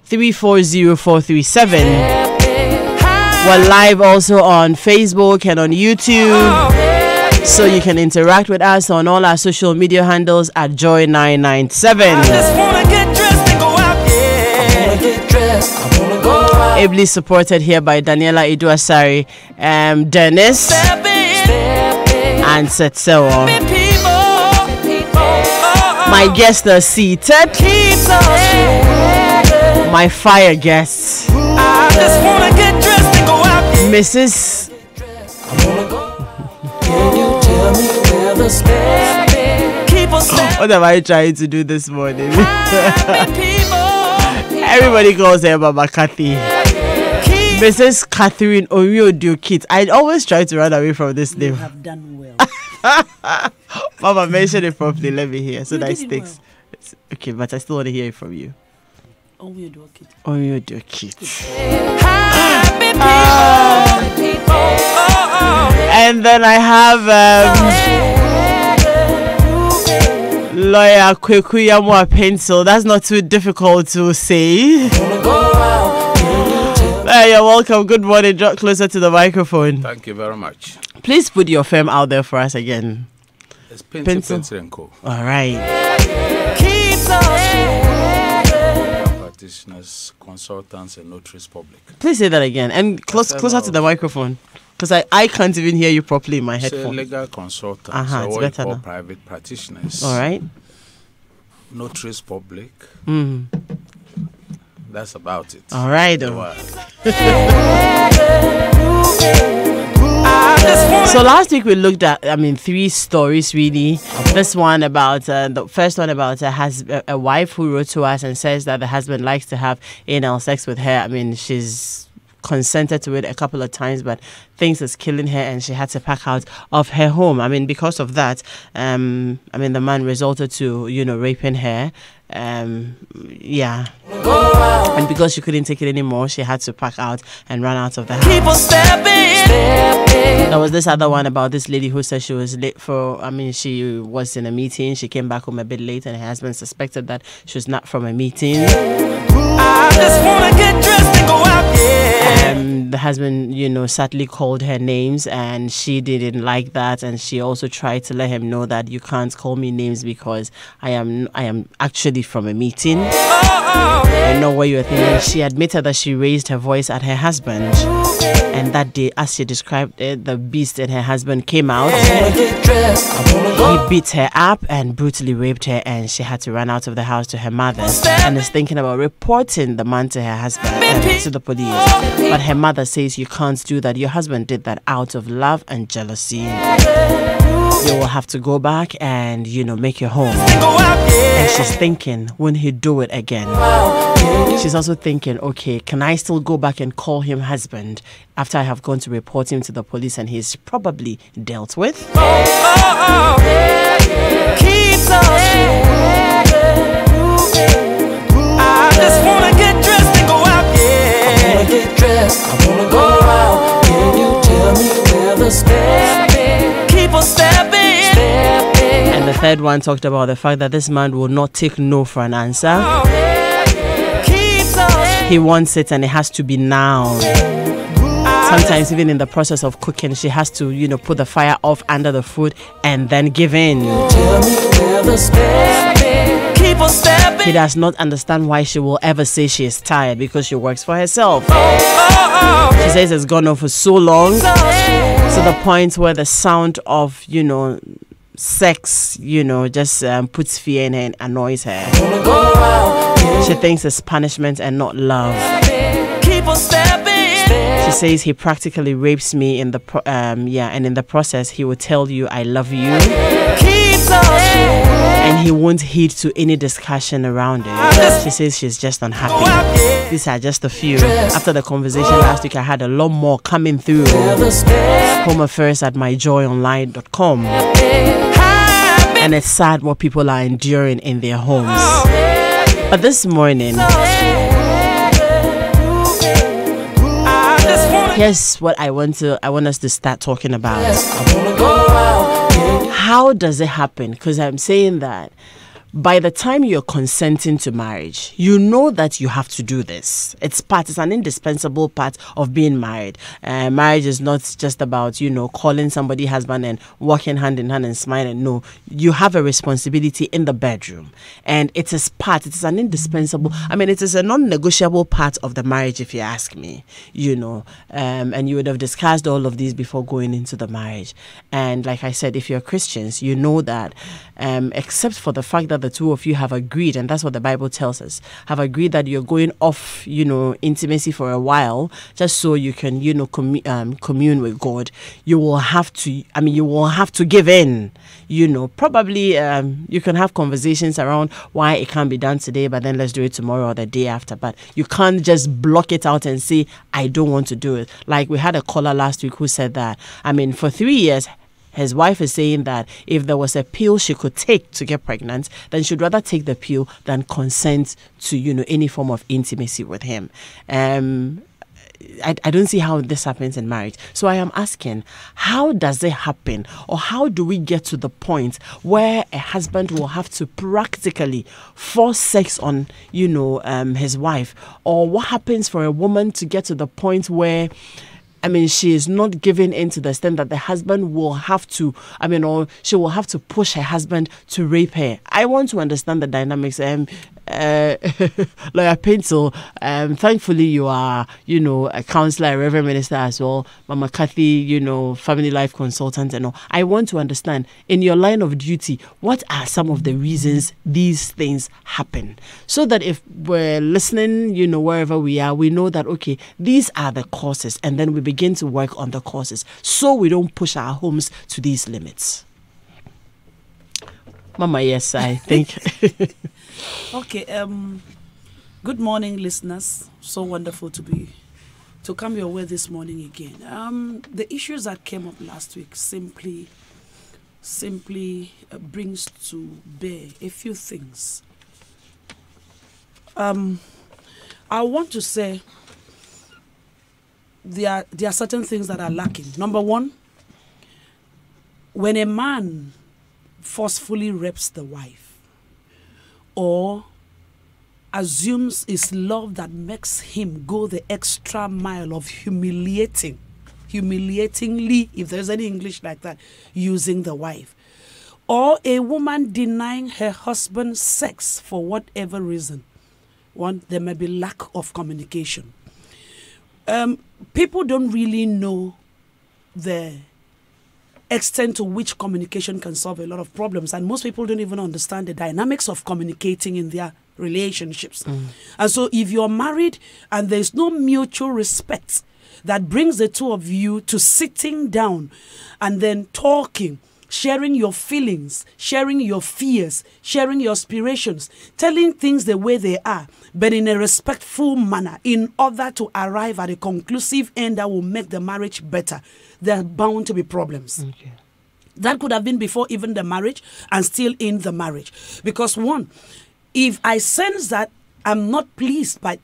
340-437. We're live also on Facebook and on YouTube. So you can interact with us on all our social media handles at Joy997. I just wanna get dressed and go out, yeah. I wanna get dressed, I wanna go out. Ably supported here by Daniela Iduasari, Dennis, and Setsewo. My guests are seated. My fire guests. I just wanna get dressed and go out, yeah. Mrs. Can you tell me where the step is? Keep on stepping. What am I trying to do this morning? Everybody calls her Mama Kathy. Mrs. Catherine Oriodio Kit. I always try to run away from this name. You have done well. Mama, mention it properly. Let me hear so You that it did it sticks. Okay, but I still want to hear it from you. Oriodio Kit. Oriodio Kit. And then I have lawyer Kwekuyamwa Pencil. That's not too difficult to say. You're welcome. Good morning. Draw closer to the microphone. Thank you very much. Please put your firm out there for us again. It's Pencil and Co. All right. Practitioners, consultants, and notaries public. Please say that again and closer to the microphone, because I can't even hear you properly in my headphones. Legal consultants, It's better now. private practitioners. All right. Notaries public. That's about it. All right. So last week we looked at, 3 stories really. This one about, the first one about a wife who wrote to us and says that the husband likes to have anal sex with her. She's consented to it a couple of times, but things is killing her and she had to pack out of her home. Because of that, the man resorted to, raping her. And because she couldn't take it anymore, she had to pack out and run out of the house. People stepping. There was this other one about this lady who said she was late she was in a meeting. She came back home a bit late and her husband suspected that she was not from a meeting. I just wanna get dressed and go out, yeah. The husband, sadly called her names and she didn't like that, and she also tried to let him know that you can't call me names because I am actually from a meeting. I know what you're thinking. She admitted that she raised her voice at her husband, and that day, as she described it, the beast in her husband came out. He beat her up and brutally raped her, and she had to run out of the house to her mother and is thinking about reporting the man to her husband to the police. But her mother says you can't do that. Your husband did that out of love and jealousy. You will have to go back and, make your home. And she's thinking, won't he do it again? She's also thinking, okay, can I still go back and call him husband after I have gone to report him to the police and he's probably dealt with? I just wanna get dressed and go out, yeah. I wanna get dressed, I wanna go out. Can you tell me where the step is? Keep on stepping. And the third one talked about the fact that this man will not take no for an answer. He wants it and it has to be now. Sometimes even in the process of cooking, she has to, put the fire off under the food and then give in. He does not understand why she will ever say she is tired because she works for herself. She says it's gone on for so long, to the point where the sound of, sex, just puts fear in her and annoys her. She thinks it's punishment and not love. She says he practically rapes me in the and in the process he will tell you I love you, and he won't heed to any discussion around it. She says she's just unhappy. These are just a few. After the conversation last week, I had a lot more coming through. Home affairs at myjoyonline.com. And it's sad what people are enduring in their homes. But this morning, here's what I want us to start talking about. How does it happen? Because I'm saying that by the time you're consenting to marriage, you know that you have to do this. It's an indispensable part of being married. Marriage is not just about, calling somebody husband and walking hand in hand and smiling. No, you have a responsibility in the bedroom. And it is an indispensable, it is a non-negotiable part of the marriage, if you ask me, and you would have discussed all of these before going into the marriage. And like I said, if you're Christians, you know that, except for the fact that the two of you have agreed, and that's what the Bible tells us, have agreed that you're going off, intimacy for a while, just so you can, commune with God. You will have to give in, probably you can have conversations around why it can't be done today, but then let's do it tomorrow or the day after. But you can't just block it out and say, I don't want to do it. Like we had a caller last week who said that, for 3 years, his wife is saying that if there was a pill she could take to get pregnant, then she'd rather take the pill than consent to, any form of intimacy with him. I don't see how this happens in marriage. So I am asking, how does it happen? Or how do we get to the point where a husband will have to practically force sex on, his wife? Or what happens for a woman to get to the point where she is not giving in to the extent that the husband will have to, or she will have to push her husband to rape her. I want to understand the dynamics. Lawyer Pencil, thankfully you are, a counselor, a reverend minister as well, Mama Kathy, family life consultant and all. I want to understand, in your line of duty, what are some of the reasons these things happen? So that if we're listening, wherever we are, we know that, okay, these are the causes, and then we begin to work on the causes so we don't push our homes to these limits. Mama, yes, I think. Okay, good morning, listeners. So wonderful to come your way this morning again. The issues that came up last week simply brings to bear a few things. I want to say there are certain things that are lacking. Number one, when a man forcefully rapes the wife or assumes it's love that makes him go the extra mile of humiliatingly, if there's any English like that, using the wife, or a woman denying her husband sex for whatever reason, there may be lack of communication. People don't really know the extent to which communication can solve a lot of problems, and most people don't even understand the dynamics of communicating in their relationships. And so if you're married and there's no mutual respect that brings the two of you to sitting down and then talking, sharing your feelings, sharing your fears, sharing your aspirations, telling things the way they are, but in a respectful manner, in order to arrive at a conclusive end that will make the marriage better, there are bound to be problems. Okay. That could have been before even the marriage and still in the marriage. Because one, if I sense that I'm not pleased by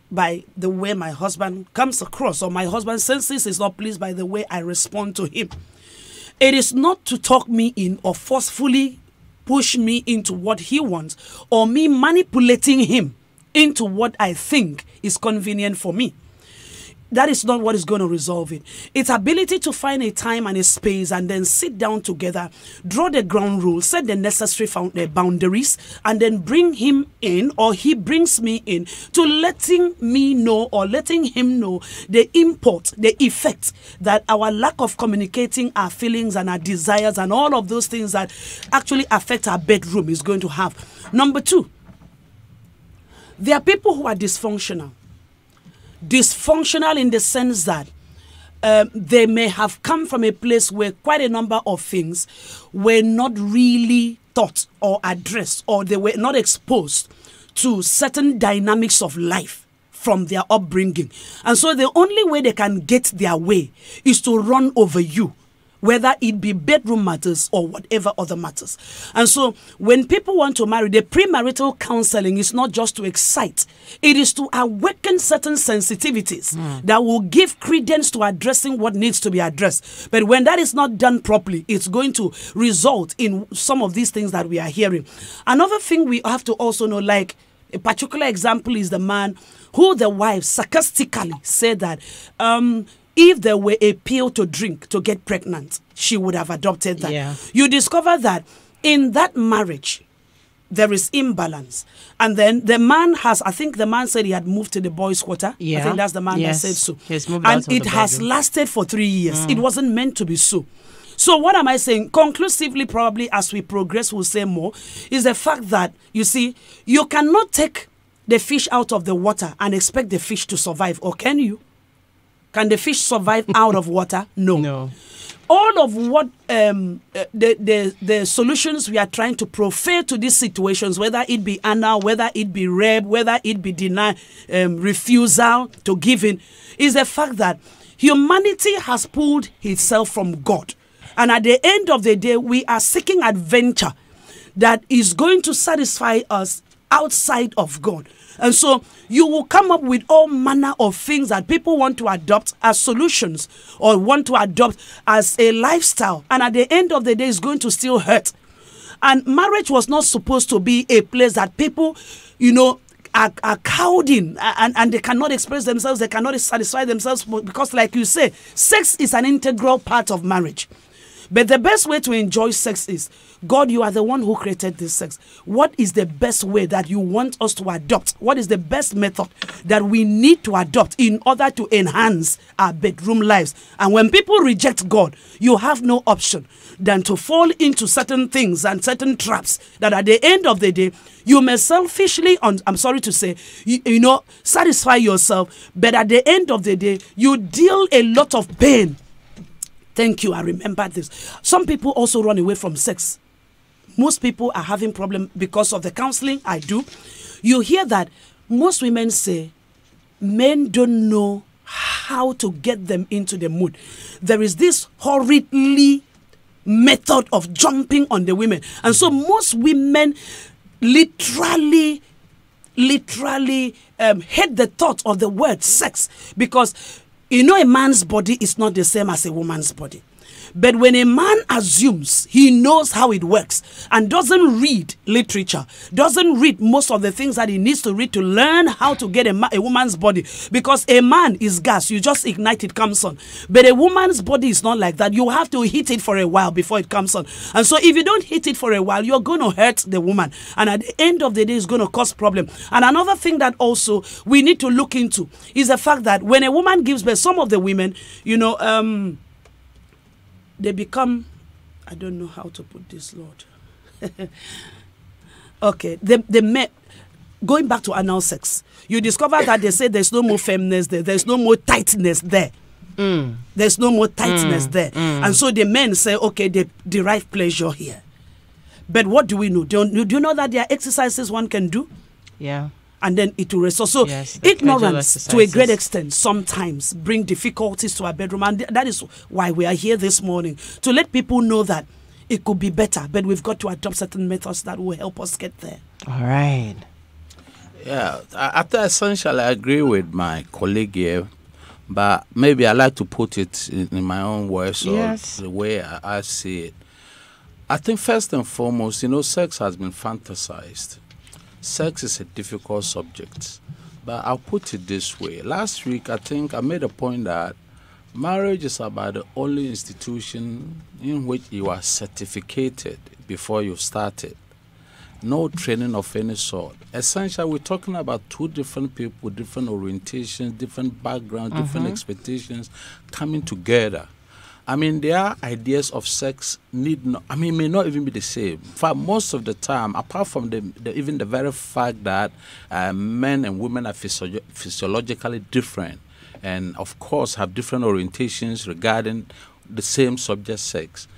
the way my husband comes across, or my husband senses he's not pleased by the way I respond to him, it is not to talk me in or forcefully push me into what he wants, or me manipulating him into what I think is convenient for me. That is not what is going to resolve it. Its ability to find a time and a space and then sit down together, draw the ground rules, set the necessary boundaries, and then bring him in, or he brings me in, to letting me know or letting him know the import, the effect that our lack of communicating our feelings and our desires and all of those things that actually affect our bedroom is going to have. Number two, there are people who are dysfunctional. Dysfunctional in the sense that they may have come from a place where quite a number of things were not really taught or addressed, or they were not exposed to certain dynamics of life from their upbringing. And so the only way they can get their way is to run over you, whether it be bedroom matters or whatever other matters. And so when people want to marry, the premarital counseling is not just to excite, it is to awaken certain sensitivities that will give credence to addressing what needs to be addressed. But when that is not done properly, it's going to result in some of these things that we are hearing. Another thing we have to also know, like a particular example is the man who the wife sarcastically said that if there were a pill to drink to get pregnant, she would have adopted that. Yeah. You discover that in that marriage, there is imbalance. And then the man has, I think the man said he had moved to the boys' quarter. Yeah. I think that's the man Yes. that said so. He's moved out And of it the has bedroom. lasted for 3 years. It wasn't meant to be so. So what am I saying? Conclusively, probably as we progress, we'll say more, is the fact that, you see, you cannot take the fish out of the water and expect the fish to survive, or can you? Can the fish survive out of water? No. No. All of what the solutions we are trying to proffer to these situations, whether it be anal, whether it be rape, whether it be refusal to give in, is the fact that humanity has pulled itself from God. And at the end of the day, we are seeking adventure that is going to satisfy us outside of God. And so you will come up with all manner of things that people want to adopt as solutions or want to adopt as a lifestyle. And at the end of the day, it's going to still hurt. And marriage was not supposed to be a place that people, are cowed in and they cannot express themselves, they cannot satisfy themselves because, like you say, sex is an integral part of marriage. But the best way to enjoy sex is, God, you are the one who created this sex. What is the best way that you want us to adopt? What is the best method that we need to adopt in order to enhance our bedroom lives? And when people reject God, you have no option than to fall into certain things and certain traps that at the end of the day, you may selfishly, I'm sorry to say, satisfy yourself. But at the end of the day, you deal a lot of pain. Thank you, I remember this. Some people also run away from sex. Most people are having problems because of the counseling I do. You hear that most women say men don't know how to get them into the mood. There is this horridly method of jumping on the women. And so most women literally hate the thought of the word sex, because a man's body is not the same as a woman's body. But when a man assumes he knows how it works and doesn't read literature, doesn't read most of the things that he needs to read to learn how to get a woman's body, because a man is gas, you just ignite, it comes on. But a woman's body is not like that. You have to heat it for a while before it comes on. And so if you don't heat it for a while, you're going to hurt the woman. And at the end of the day, it's going to cause problem. And another thing that also we need to look into is the fact that when a woman gives birth, some of the women, they become, I don't know how to put this, Lord. Okay, they met, going back to anal sex, you discover that they say there's no more firmness there, there's no more tightness there. There's no more tightness there. And so the men say, okay, they derive pleasure here. But what do we know? Do you know that there are exercises one can do? Yeah. And then it will restore. So yes, ignorance, to a great extent, sometimes bring difficulties to our bedroom. And that is why we are here this morning, to let people know that it could be better, but we've got to adopt certain methods that will help us get there. All right. Yeah, I essentially agree with my colleague here, but maybe I like to put it in my own words or the way I see it. I think first and foremost, sex has been fantasized. Sex is a difficult subject, but I'll put it this way. Last week, I think I made a point that marriage is about the only institution in which you are certificated before you started. No training of any sort. Essentially, we're talking about two different people, different orientations, different backgrounds, different expectations coming together. I mean, their ideas of sex may not even be the same. In fact, most of the time, apart from even the very fact that men and women are physiologically different, and of course have different orientations regarding the same subject, sex,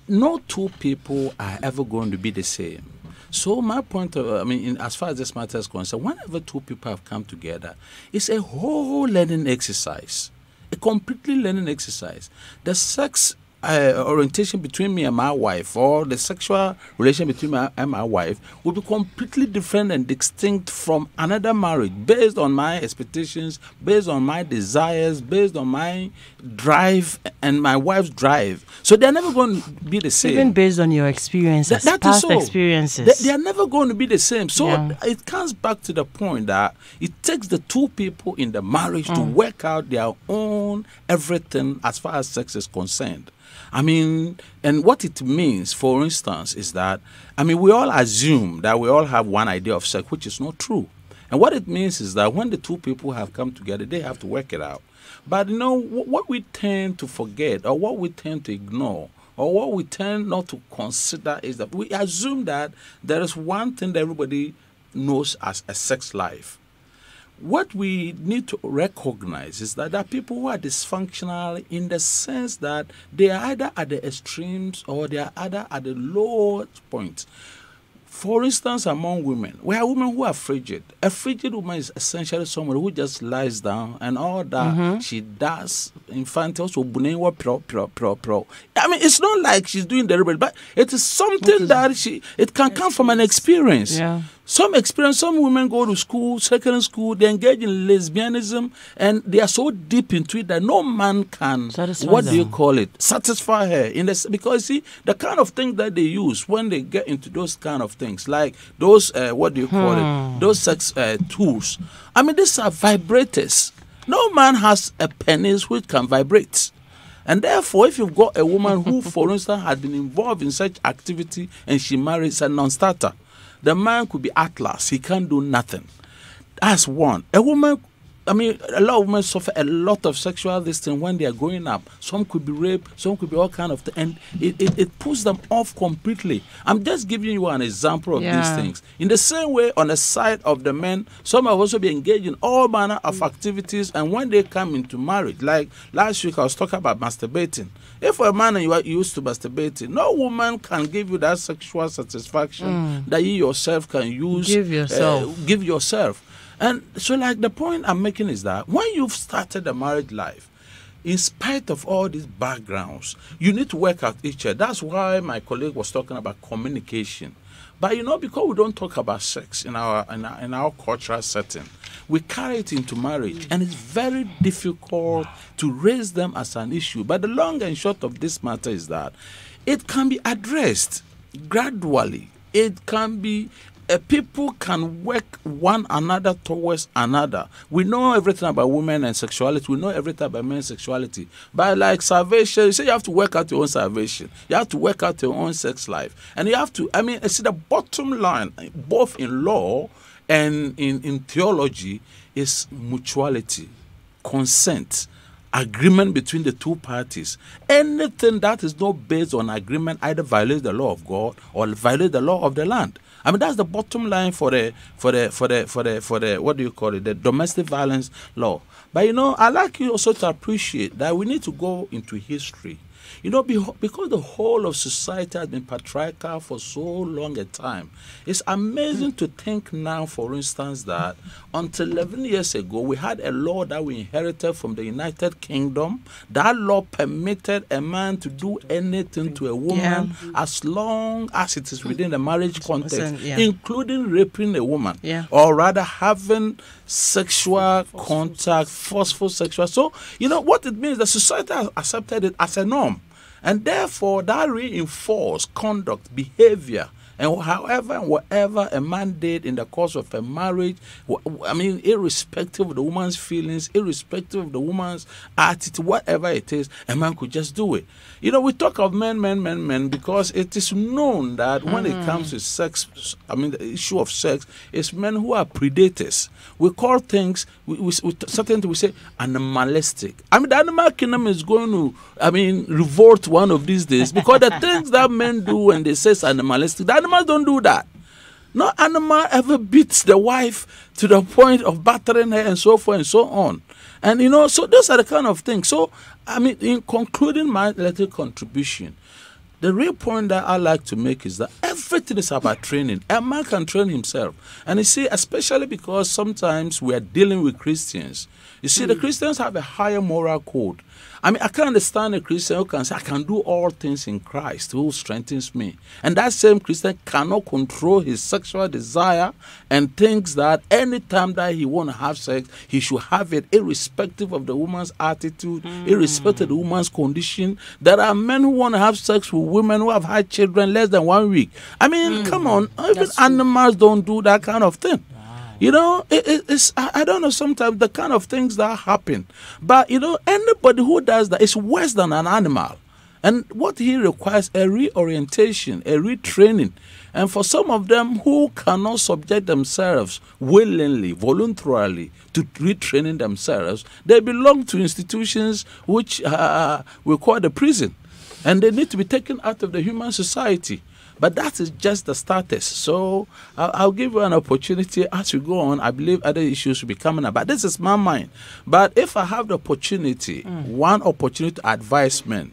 no two people are ever going to be the same. So my point as far as this matter is concerned, whenever two people have come together, it's a whole learning exercise. A completely learning exercise. The sex orientation between me and my wife, or the sexual relation between me and my wife, will be completely different and distinct from another marriage, based on my expectations, based on my desires, based on my drive and my wife's drive. So they're never going to be the same. Even based on your experiences, that past is so. experiences. They are never going to be the same. So it comes back to the point that it takes the two people in the marriage to work out their own everything as far as sex is concerned. I mean, and what it means, for instance, is that, I mean, we all assume that we all have one idea of sex, which is not true. And what it means is that when the two people have come together, they have to work it out. But, you know, what we tend to forget, or what we tend to ignore, or what we tend not to consider, is that we assume that there is one thing that everybody knows as a sex life. What we need to recognize is that there are people who are dysfunctional in the sense that they are either at the extremes or they are either at the lowest point. For instance, among women, we have women who are frigid. A frigid woman is essentially someone who just lies down and all that she does, in fact, also, I mean, it's not like she's doing deliberate, but it is something that it can come from an experience. Yeah. Some experience, some women go to school, secondary school, they engage in lesbianism, and they are so deep into it that no man can, satisfy her. Because, see, the kind of things that they use when they get into those kind of things, like those, those sex tools. I mean, these are vibrators. No man has a penis which can vibrate. And therefore, if you've got a woman who, for instance, had been involved in such activity and she marries a non-starter, the man could be Atlas. He can't do nothing. That's one. A woman, I mean, a lot of women suffer a lot of sexual thing when they are growing up. Some could be rape, some could be all kind of things. And it puts them off completely. I'm just giving you an example of these things. In the same way, on the side of the men, some have also been engaged in all manner of activities. And when they come into marriage, like last week I was talking about masturbating. If a man and you are used to masturbating, no woman can give you that sexual satisfaction that you yourself can use. Give yourself. And so, like, the point I'm making is that when you've started a marriage life, in spite of all these backgrounds, you need to work out each other. That's why my colleague was talking about communication. But, you know, because we don't talk about sex in our cultural setting, we carry it into marriage, and it's very difficult to raise them as an issue. But the long and short of this matter is that it can be addressed gradually. It can be people can work one another towards another. We know everything about women and sexuality. We know everything about men's sexuality. But like salvation, you say you have to work out your own salvation. You have to work out your own sex life. And you have to, I mean, see, the bottom line, both in law and in theology, is mutuality, consent, agreement between the two parties. Anything that is not based on agreement either violates the law of God or violates the law of the land. I mean, that's the bottom line for the what do you call it, the domestic violence law. But, you know, I like you also to appreciate that we need to go into history. You know, because the whole of society has been patriarchal for so long a time, it's amazing to think now, for instance, that until 11 years ago, we had a law that we inherited from the United Kingdom. That law permitted a man to do anything to a woman as long as it is within the marriage context, including raping a woman, or rather having sexual contact, forceful sexual. So, you know, what it means, the society has accepted it as a norm. And therefore, that reinforced conduct, behavior, and however and whatever a man did in the course of a marriage, I mean, irrespective of the woman's feelings, irrespective of the woman's attitude, whatever it is, a man could just do it. You know, we talk of men because it is known that when it comes to sex, I mean, the issue of sex, it's men who are predators. We call things, certain things we say animalistic. I mean, the animal kingdom is going to, I mean, revolt one of these days because the things that men do when they say it's animalistic, the animals don't do that. No animal ever beats the wife to the point of battering her and so forth and so on. And, you know, so those are the kind of things. So, I mean, in concluding my little contribution, the real point that I like to make is that everything is about training. A man can train himself. And you see, especially because sometimes we are dealing with Christians. You see, the Christians have a higher moral code. I mean, I can understand a Christian who can say, I can do all things in Christ who strengthens me. And that same Christian cannot control his sexual desire and thinks that anytime that he want to have sex, he should have it irrespective of the woman's attitude, irrespective of the woman's condition. There are men who want to have sex with women who have had children less than 1 week. I mean, come on, even animals don't do that kind of thing. You know, it's, I don't know, sometimes the kind of things that happen. But, you know, anybody who does that is worse than an animal. And what he requires, a reorientation, a retraining. And for some of them who cannot subject themselves willingly, voluntarily, to retraining themselves, they belong to institutions which we call the prison. And they need to be taken out of the human society. But that is just the status. So I'll give you an opportunity as we go on. I believe other issues will be coming up. But this is my mind. But if I have the opportunity, one opportunity to advise men,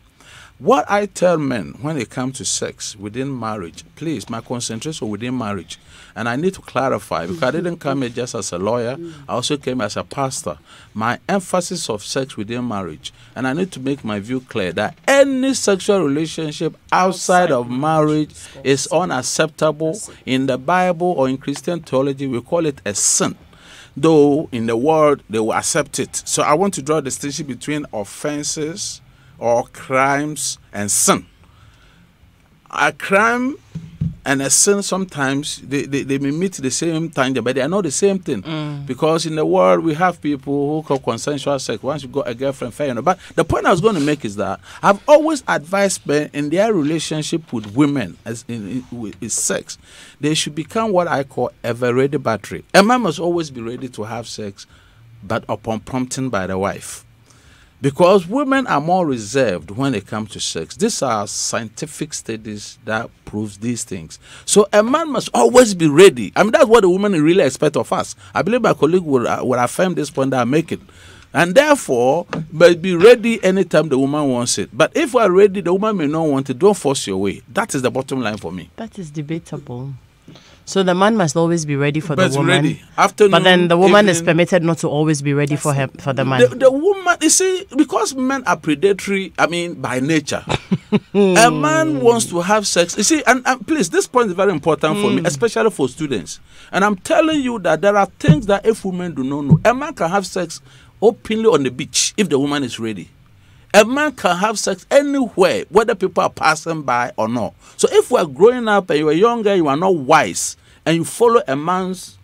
what I tell men when it comes to sex within marriage, please, my concentration within marriage. And I need to clarify, because I didn't come here just as a lawyer. I also came as a pastor. My emphasis of sex within marriage. And I need to make my view clear that any sexual relationship outside of marriage is unacceptable. In the Bible or in Christian theology, we call it a sin. Though in the world, they will accept it. So I want to draw a distinction between offenses or crimes and sin. A crime and a sin, sometimes they may meet the same time, but they are not the same thing. Because in the world, we have people who call consensual sex. Once you got a girlfriend, fair enough. But the point I was going to make is that I've always advised men in their relationship with women, as with sex, they should become what I call ever-ready battery. A man must always be ready to have sex, but upon prompting by the wife. Because women are more reserved when it comes to sex. These are scientific studies that proves these things. So a man must always be ready. I mean, that's what the women really expect of us. I believe my colleague will affirm this point that I make it. And therefore, but be ready anytime the woman wants it. But if we are ready, the woman may not want it. Don't force your way. That is the bottom line for me. That is debatable. So the man must always be ready for the woman. Ready. Afternoon, but then the woman evening, is permitted not to always be ready for the man. The woman, you see, because men are predatory, I mean, by nature. A man wants to have sex. You see, and please, this point is very important for me, especially for students. And I'm telling you that there are things that if women do not know, a man can have sex openly on the beach if the woman is ready. A man can have sex anywhere, whether people are passing by or not. So if we are growing up and you are younger, you are not wise, and you follow a man's,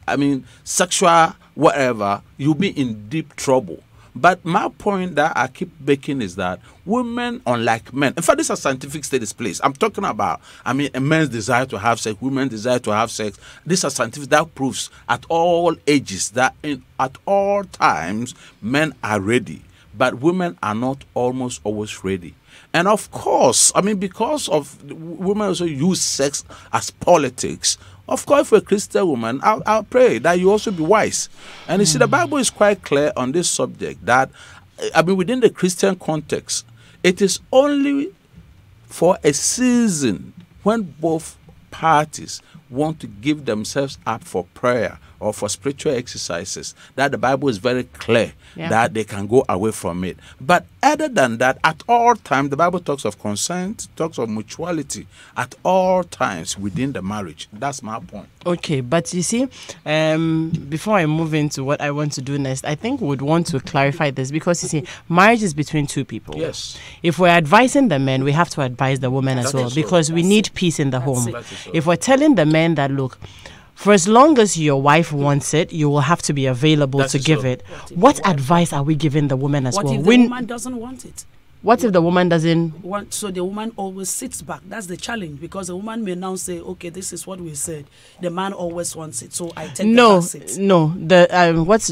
sexual whatever, you'll be in deep trouble. But my point that I keep making is that women, unlike men, in fact, this is scientific studies, please. I'm talking about, a man's desire to have sex, women's desire to have sex. This is scientific that proves at all ages that at all times, men are ready. But women are not almost always ready. And of course, because of women also use sex as politics, of course, for a Christian woman, I'll pray that you also be wise. And you see, the Bible is quite clear on this subject that, within the Christian context, it is only for a season when both parties want to give themselves up for prayer or for spiritual exercises, that the Bible is very clear that they can go away from it. But other than that, at all times, the Bible talks of consent, talks of mutuality at all times within the marriage. That's my point. Okay, but you see, before I move into what I want to do next, I think we would want to clarify this because, you see, marriage is between two people. Yes. If we're advising the men, we have to advise the women as well because we need peace in the home. If we're telling the men that, look, for as long as your wife wants it, you will have to be available to give it. What advice are we giving the woman as well? What if the woman doesn't want it? What if the woman doesn't want? So the woman always sits back. That's the challenge because the woman may now say, "Okay, this is what we said." The man always wants it, so I take the back seat. No. The what's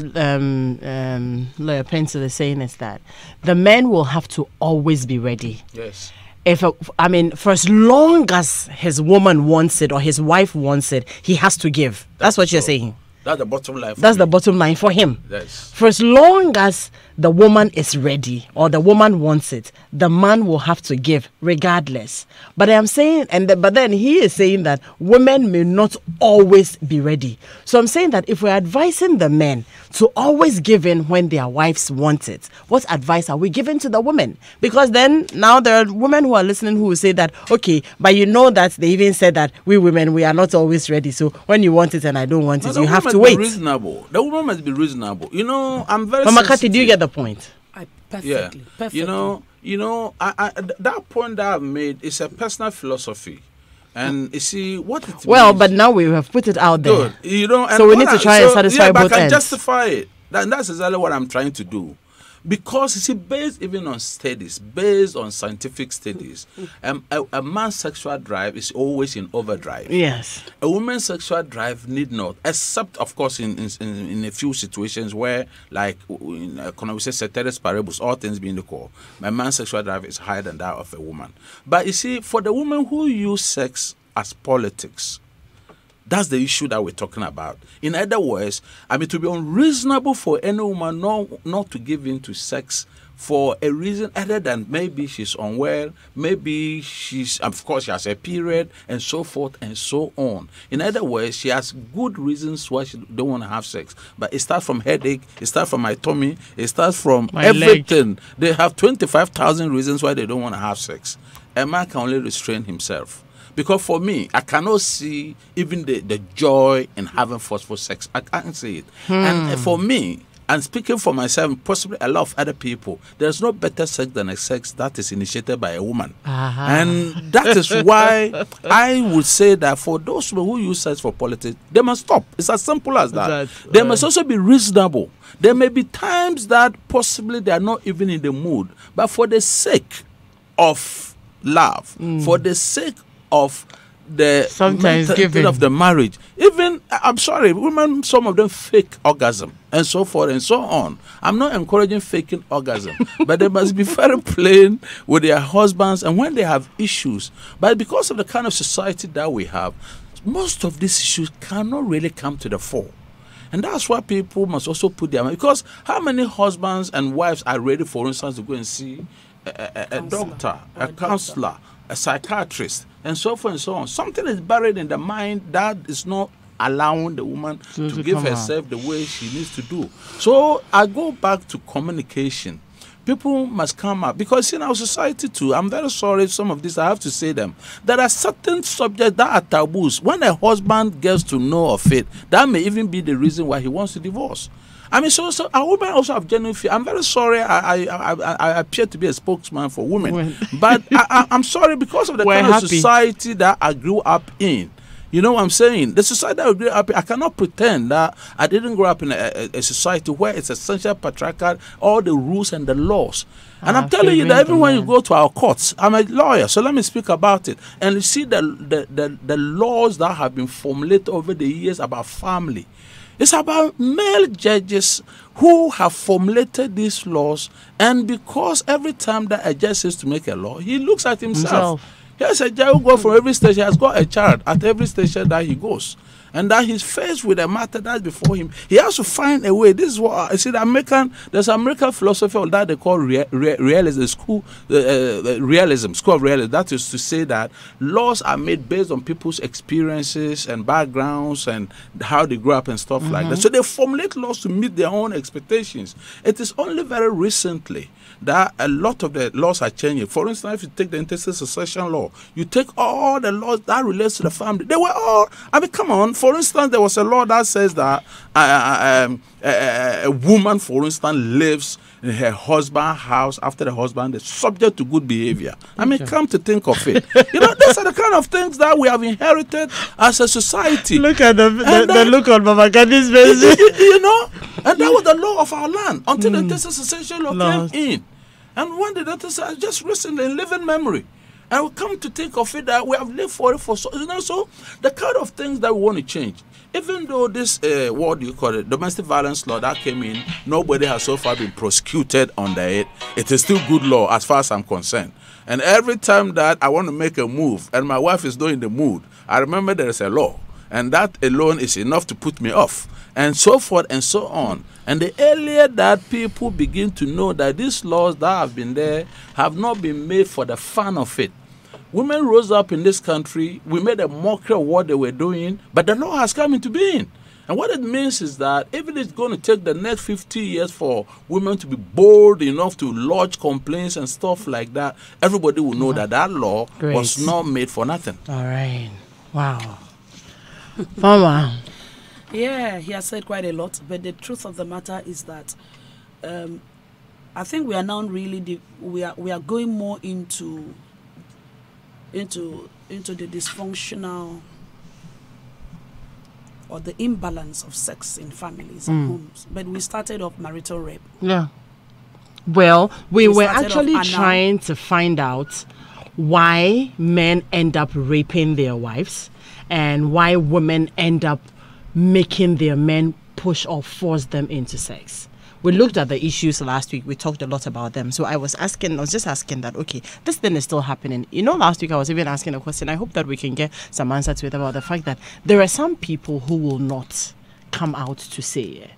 Lawyer Pencil is saying is that the man will have to always be ready. Yes. For as long as his woman wants it or his wife wants it, he has to give. That's what you're saying. That's the bottom line. That's the bottom line for him. Yes. For as long as the woman is ready or the woman wants it, the man will have to give regardless. But I'm saying, but then he is saying that women may not always be ready. So I'm saying that if we're advising the men to always give in when their wives want it, what advice are we giving to the women? Because then now there are women who are listening who will say that, okay, but you know that they even said that we women, we are not always ready. So when you want it and I don't want it, you have to wait. Reasonable. The woman must be reasonable. You know, I'm very Mama Kathy, do you get the point? Perfectly. You know, I that point that I've made is a personal philosophy. And you see what it means. But now we have put it out there. Good. You know, and so we need to try and satisfy both ends. I can justify it. That's exactly what I'm trying to do. Because, you see, based even on studies, based on scientific studies, a man's sexual drive is always in overdrive. Yes. A woman's sexual drive need not, except, of course, in a few situations where, like, in we say ceteris paribus, all things being equal, a man's sexual drive is higher than that of a woman. But, you see, for the women who use sex as politics, that's the issue that we're talking about. In other words, I mean, to be unreasonable for any woman not to give in to sex for a reason other than maybe she's unwell, maybe of course, she has a period, and so forth and so on. In other words, she has good reasons why she don't want to have sex. But it starts from headache, it starts from my tummy, it starts from my everything. Leg. They have 25,000 reasons why they don't want to have sex. A man can only restrain himself. Because for me, I cannot see even the joy in having forceful sex. I can't see it. And for me, and speaking for myself, possibly a lot of other people, there's no better sex than a sex that is initiated by a woman. And that is why I would say that for those who use sex for politics, they must stop. It's as simple as that. They must also be reasonable. There may be times that possibly they are not even in the mood, but for the sake of love, for the sake of the sometimes giving of the marriage, even I'm sorry, women, some of them fake orgasm and so forth and so on. I'm not encouraging faking orgasm, but they must be very plain with their husbands and when they have issues. But because of the kind of society that we have, most of these issues cannot really come to the fore. And that's why people must also put their mind, because how many husbands and wives are ready, for instance, to go and see a doctor, a counselor, a psychiatrist, and so forth and so on. Something is buried in the mind that is not allowing the woman to give herself the way she needs to do. So I go back to communication. People must come up, because in our society too, I'm very sorry, some of this I have to say them, there are certain subjects that are taboos. When a husband gets to know of it, that may even be the reason why he wants to divorce. I mean, so our women also have genuine fear. I'm very sorry. I appear to be a spokesman for women, but I'm sorry because of the kind of society that I grew up in. You know what I'm saying? The society that I grew up in, I cannot pretend that I didn't grow up in a society where it's essential patriarchal, all the rules and the laws. And I'm telling you that even when you go to our courts, I'm a lawyer, so let me speak about it. And you see the laws that have been formulated over the years about family. It's about male judges who have formulated these laws, and because every time that a judge says to make a law, he looks at himself. Here's a judge who goes from every station, has got a child at every station that he goes. And that he's faced with a matter that's before him. He has to find a way. This is what I see. There's American philosophy that they call realism, school of realism. That is to say that laws are made based on people's experiences and backgrounds and how they grew up and stuff like that. So they formulate laws to meet their own expectations. It is only very recently that a lot of the laws are changing. For instance, if you take the interstate succession law, you take all the laws that relates to the family. They were all, I mean, come on. For instance, there was a law that says that a woman, for instance, lives in her husband's house after the husband is subject to good behavior. I mean, come to think of it. You know, these are the kind of things that we have inherited as a society. Look at the look on Mama Kadi's face. You know, and that was the law of our land until the interstate succession law came in. And when did that just recently in living memory? And we come to think of it that we have lived for it for so, you know, so the kind of things that we want to change. Even though this, what do you call it, domestic violence law that came in, nobody has so far been prosecuted under it. It is still good law as far as I'm concerned. And every time that I want to make a move and my wife is not in the mood, I remember there is a law. and that alone is enough to put me off, and so forth and so on. And the earlier that people begin to know that these laws that have been there have not been made for the fun of it. Women rose up in this country, we made a mockery of what they were doing, but the law has come into being. And what it means is that if it is going to take the next 50 years for women to be bold enough to lodge complaints and stuff like that, everybody will know that that law was not made for nothing. All right. Wow. Mama. Yeah, he has said quite a lot, but the truth of the matter is that I think we are now really we are going more into the dysfunctional or the imbalance of sex in families and homes. But we started off marital rape. Yeah. Well, we were actually trying to find out why men end up raping their wives and why women end up making their men push or force them into sex. We looked at the issues last week. We talked a lot about them. So I was just asking that, okay, this thing is still happening. You know, last week I was even asking a question. I hope that we can get some answer to it about the fact that there are some people who will not come out to say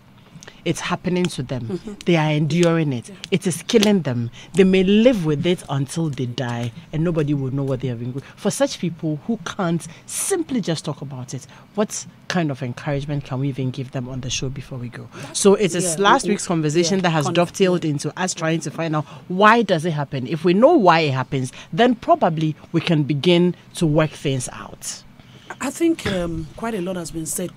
it's happening to them. They are enduring it. It is killing them. They may live with it until they die and nobody will know what they have been doing. For such people who can't simply just talk about it, what kind of encouragement can we even give them on the show before we go? So it is last week's conversation that has dovetailed into us trying to find out why does it happen. If we know why it happens, then probably we can begin to work things out. I think quite a lot has been said.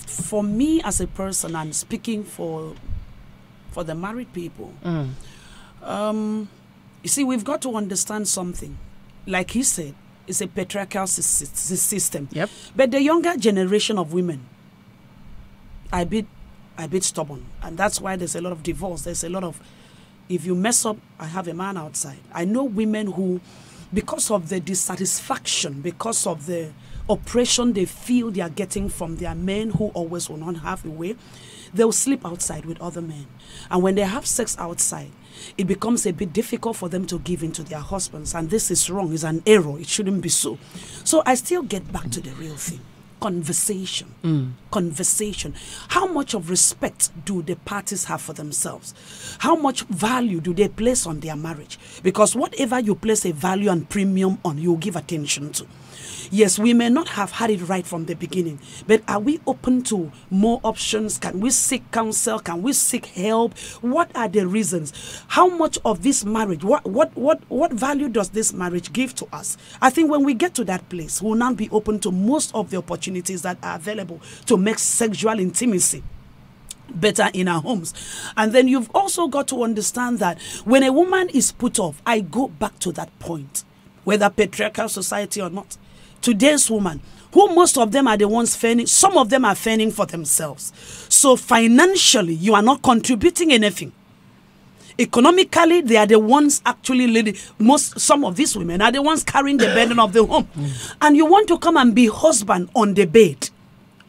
For me as a person, I'm speaking for the married people. You see, we've got to understand something. Like he said, it's a patriarchal system. Yep. But the younger generation of women, a bit stubborn, and that's why there's a lot of divorce. There's a lot of, if you mess up, I have a man outside. I know women who, because of the dissatisfaction, because of the oppression they feel they are getting from their men who always will not have a way, they'll sleep outside with other men. And when they have sex outside, it becomes a bit difficult for them to give in to their husbands. And this is wrong. It's an error. It shouldn't be so. So I still get back to the real thing. Conversation. Conversation. How much of respect do the parties have for themselves? How much value do they place on their marriage? Because whatever you place a value and premium on, you give attention to. Yes, we may not have had it right from the beginning, but are we open to more options? Can we seek counsel? Can we seek help? What are the reasons? How much of this marriage, what value does this marriage give to us? I think when we get to that place, we'll now be open to most of the opportunities that are available to make sexual intimacy better in our homes. And then you've also got to understand that when a woman is put off, I go back to that point, whether patriarchal society or not. Today's woman, who most of them are the ones fending, some of them are fending for themselves. So financially, you are not contributing anything. Economically, they are the ones actually leading. Some of these women are the ones carrying the burden of the home. And you want to come and be husband on the bed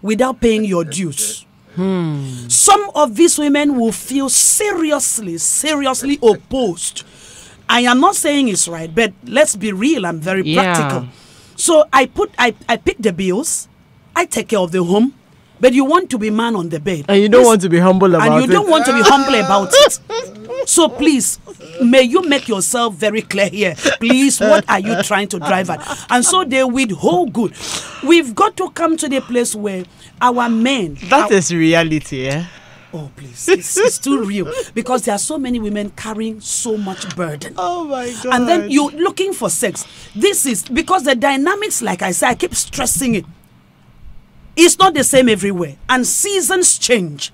without paying your dues. Some of these women will feel seriously opposed. I am not saying it's right, but let's be real and very practical. So I pick the bills, I take care of the home, but you want to be man on the bed. And you don't want to be humble about it. And you don't want to be humble about it. So please, may you make yourself very clear here. Please, what are you trying to drive at? And so they withhold good. We've got to come to the place where our men... That is reality, eh? Oh, please. It's too real. Because there are so many women carrying so much burden. Oh, my God. And then you're looking for sex. This is because the dynamics, like I said, I keep stressing it. It's not the same everywhere. And seasons change.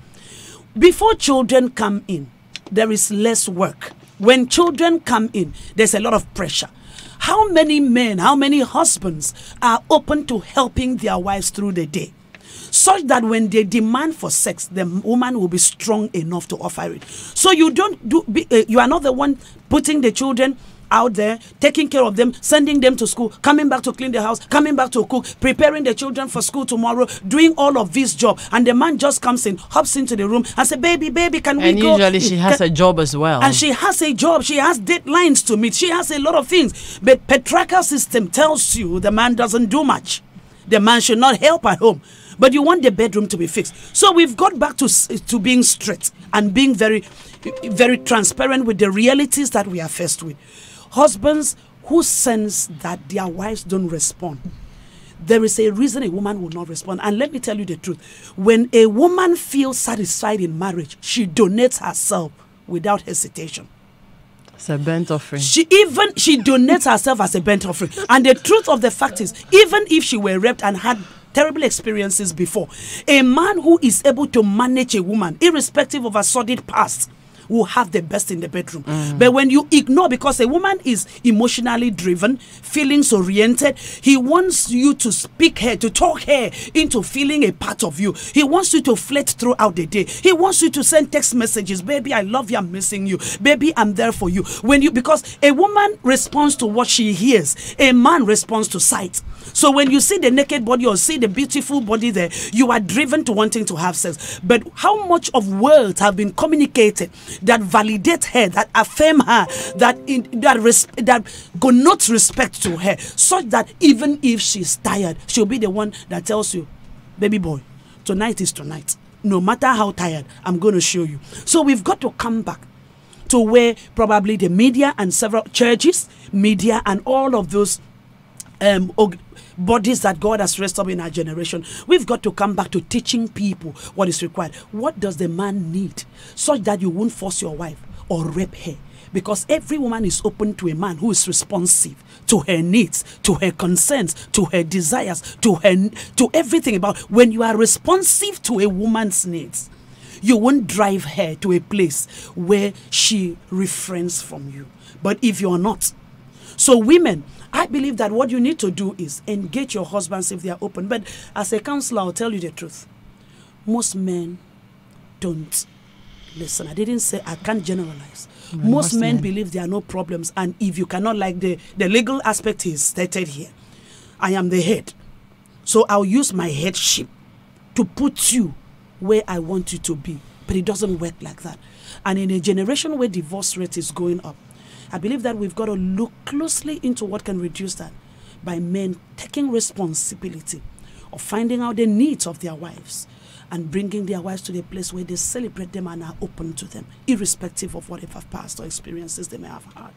Before children come in, there is less work. When children come in, there's a lot of pressure. How many men, how many husbands are open to helping their wives through the day? Such that when they demand for sex, the woman will be strong enough to offer it. So you you are not the one putting the children out there, taking care of them, sending them to school, coming back to clean the house, coming back to cook, preparing the children for school tomorrow, doing all of this job. And the man just comes in, hops into the room and says, baby, can we go? And usually she has a job as well. And she has a job. She has deadlines to meet. She has a lot of things. But patriarchal system tells you the man doesn't do much. The man should not help at home, but you want the bedroom to be fixed. So we've got back to being straight and being very, very transparent with the realities that we are faced with. Husbands who sense that their wives don't respond, there is a reason a woman will not respond. And let me tell you the truth. When a woman feels satisfied in marriage, she donates herself without hesitation. It's a burnt offering. She donates herself as a burnt offering. And the truth of the fact is, even if she were raped and had terrible experiences before, a man who is able to manage a woman, irrespective of a sordid past, will have the best in the bedroom. But when you ignore, because a woman is emotionally driven, feelings oriented, he wants you to speak her, to talk her into feeling a part of you. He wants you to flirt throughout the day. He wants you to send text messages. Baby, I love you, I'm missing you. Baby, I'm there for you. Because a woman responds to what she hears. A man responds to sight. So when you see the naked body or see the beautiful body there, you are driven to wanting to have sex. But how much of words have been communicated that validate her, that affirm her, that connotes respect to her, such that even if she's tired, she'll be the one that tells you, baby boy, tonight is tonight. No matter how tired, I'm going to show you. So we've got to come back to where probably the media and several churches, media and all of those bodies that God has raised up in our generation, we've got to come back to teaching people what is required. What does the man need, such that you won't force your wife or rape her? Because every woman is open to a man who is responsive to her needs, to her concerns, to her desires, to everything about. When you are responsive to a woman's needs, you won't drive her to a place where she refrains from you. But if you're not, so women, I believe that what you need to do is engage your husbands if they are open. But as a counselor, I'll tell you the truth. Most men don't listen. I can't generalize. Most men believe there are no problems. And if you cannot, like the legal aspect is stated here, I am the head. So I'll use my headship to put you where I want you to be. But it doesn't work like that. And in a generation where divorce rate is going up, I believe that we've got to look closely into what can reduce that by men taking responsibility of finding out the needs of their wives and bringing their wives to the place where they celebrate them and are open to them, irrespective of whatever past or experiences they may have had.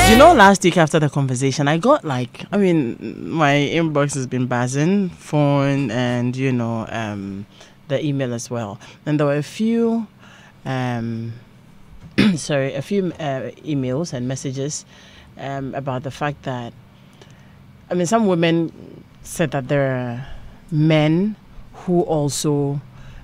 You know, last week after the conversation, I got my inbox has been buzzing, phone and, the email as well. And there were a few emails and messages about the fact that, some women said that there are men who also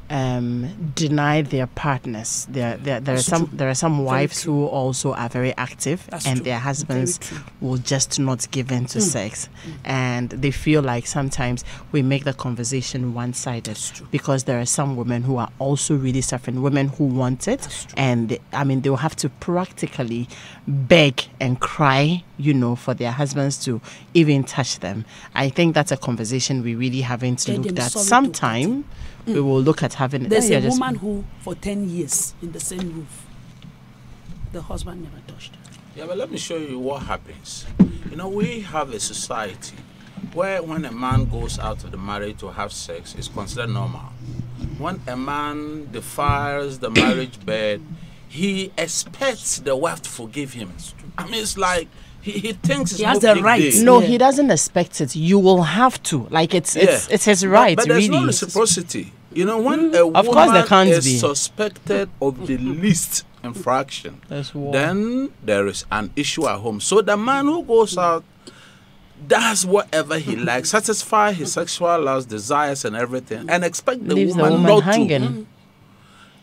deny their partners. There are some wives who also are very active. That's and true. Their husbands will just not give in to sex, and they feel like sometimes we make the conversation one-sided because there are some women who are also really suffering, women who want it, and they will have to practically beg and cry, for their husbands to even touch them. I think that's a conversation we really haven't looked at. Sometime we will look at having it. There's a woman who, for 10 years in the same roof, the husband never touched her. Yeah, but let me show you what happens. We have a society where when a man goes out of the marriage to have sex, it's considered normal. When a man defiles the marriage bed, he expects the wife to forgive him. It's like he thinks he has the right. No, he doesn't expect it. You will have to. It's his right. But there's really no reciprocity. When a woman is suspected of the least infraction, then there is an issue at home. So the man who goes out does whatever he likes, satisfy his sexual lusts, desires, and everything, and expect the woman not to.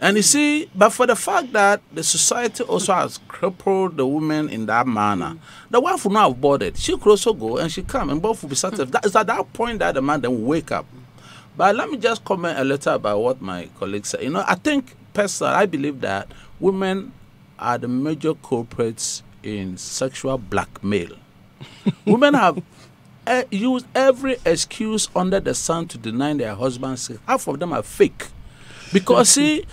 And you see, but for the fact that the society also has crippled the woman in that manner, the wife will not have bothered. She could also go and she come and both will be satisfied. That is at that point that the man then will wake up. But let me just comment a little about what my colleague said. I think personally, I believe that women are the major culprits in sexual blackmail. Women have used every excuse under the sun to deny their husbands. Half of them are fake. Because, see,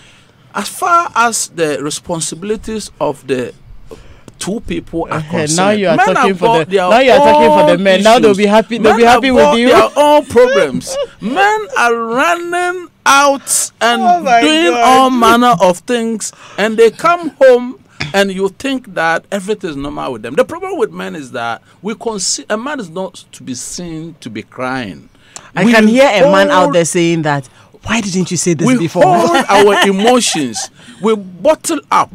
as far as the responsibilities of the two people are concerned. Now you are Men talking have for got the their now you are talking for the own men. Now they'll be issues. happy. They'll Men be happy have with got you. their own problems. Men are running out and Oh my doing God. all manner of things, and they come home. And you think that everything is normal with them. The problem with men is that a man is not to be seen to be crying. I can hear a man out there saying that. Why didn't you say this we before? hold our emotions. We bottle up,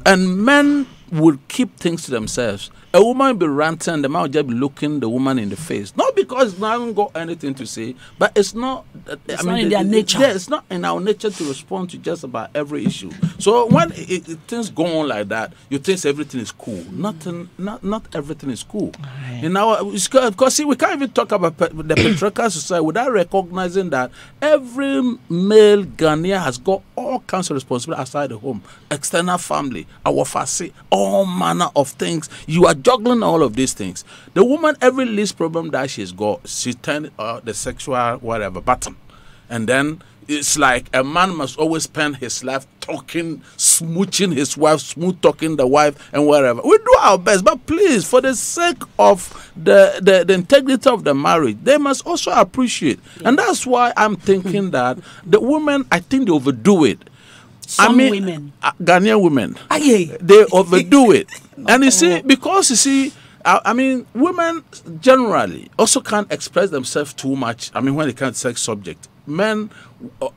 and men will keep things to themselves. A woman will be ranting, the man will just be looking the woman in the face. Not because they haven't got anything to say, but it's not. It's not in their nature. Yeah, it's not in our nature to respond to just about every issue. So when things go on like that, you think everything is cool. Not everything is cool. Right. Because see, we can't even talk about the patriarchal society without recognizing that every male Ghanaian has got all kinds of responsibility outside the home, external family, our facade, all manner of things. You are juggling all of these things. The woman, every least problem that she's got, she turned the sexual whatever button, and then it's like a man must always spend his life talking, smooching his wife, smooth talking the wife, and whatever. We do our best, but please, for the sake of the integrity of the marriage, they must also appreciate. Yeah. And that's why I'm thinking that the women, I think they overdo it. Some women, Ghanaian women, yeah. they overdo it. And you see, because you see, I mean, women generally also can't express themselves too much. I mean, when they can't sex subject, men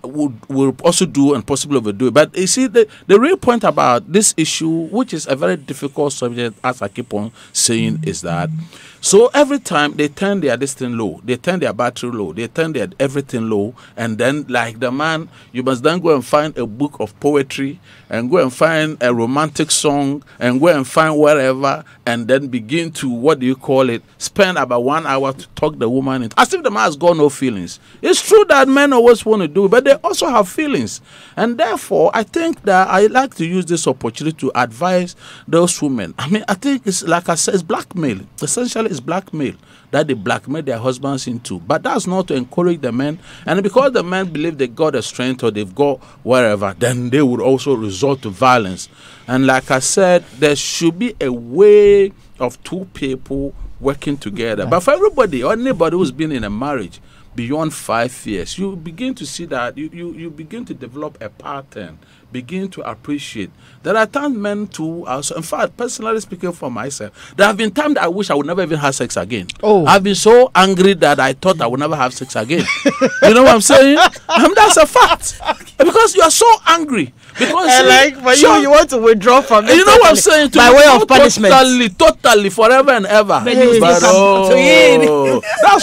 will also do and possibly overdo it. But you see, the real point about this issue, which is a very difficult subject, as I keep on saying, is that so every time they turn their distance low, they turn their battery low, they turn their everything low, and then like the man, you must then go and find a book of poetry and go and find a romantic song and go and find whatever, and then begin to, what do you call it, spend about 1 hour to talk the woman into, as if the man has got no feelings. It's true that men always want to do it, but they also have feelings. And therefore, I think that I like to use this opportunity to advise those women. I mean, I think it's like I said, it's blackmail. Essentially, it's blackmail that they blackmail their husbands into. But that's not to encourage the men. And because the men believe they got the strength or they've got whatever, then they would also resort to violence. And like I said, there should be a way of two people working together. But for everybody or anybody who's been in a marriage beyond 5 years, you begin to see that you begin to develop a pattern, begin to appreciate. There are times men too also, in fact, personally speaking for myself, there have been times that I wish I would never even have sex again. Oh. I've been so angry that I thought I would never have sex again. You know what I'm saying? That's a fact. Because you are so angry. Because but you want to withdraw from it. You know what I'm saying? By way of punishment. Totally, forever and ever. That's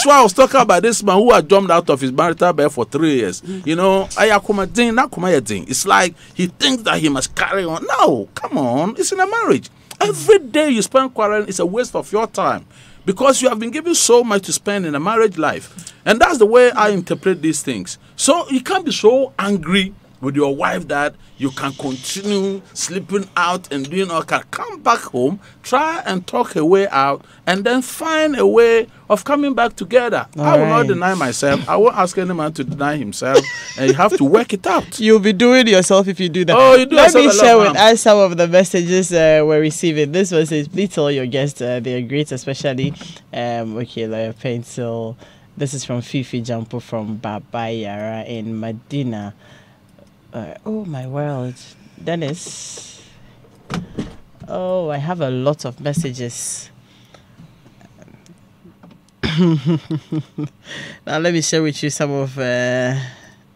why I was talking about this man who had jumped out of his marital bed for 3 years. You know, it's like he thinks that he must carry on. No, come on. It's in a marriage. Every day you spend quarreling is a waste of your time, because you have been given so much to spend in a marriage life. And that's the way I interpret these things. So you can't be so angry with your wife that you can continue sleeping out and doing all that. Come back home, try and talk a way out, and then find a way of coming back together. I will not deny myself. I won't ask any man to deny himself, and you have to work it out. You'll be doing yourself if you do that. Oh, you do. Let me share with us some of the messages we're receiving. This one says, please tell your guests they are great, especially Lawyer Pencil. This is from Fifi Jampo from Babayara in Medina. Oh my world, Dennis. Oh, I have a lot of messages. Now let me share with you some of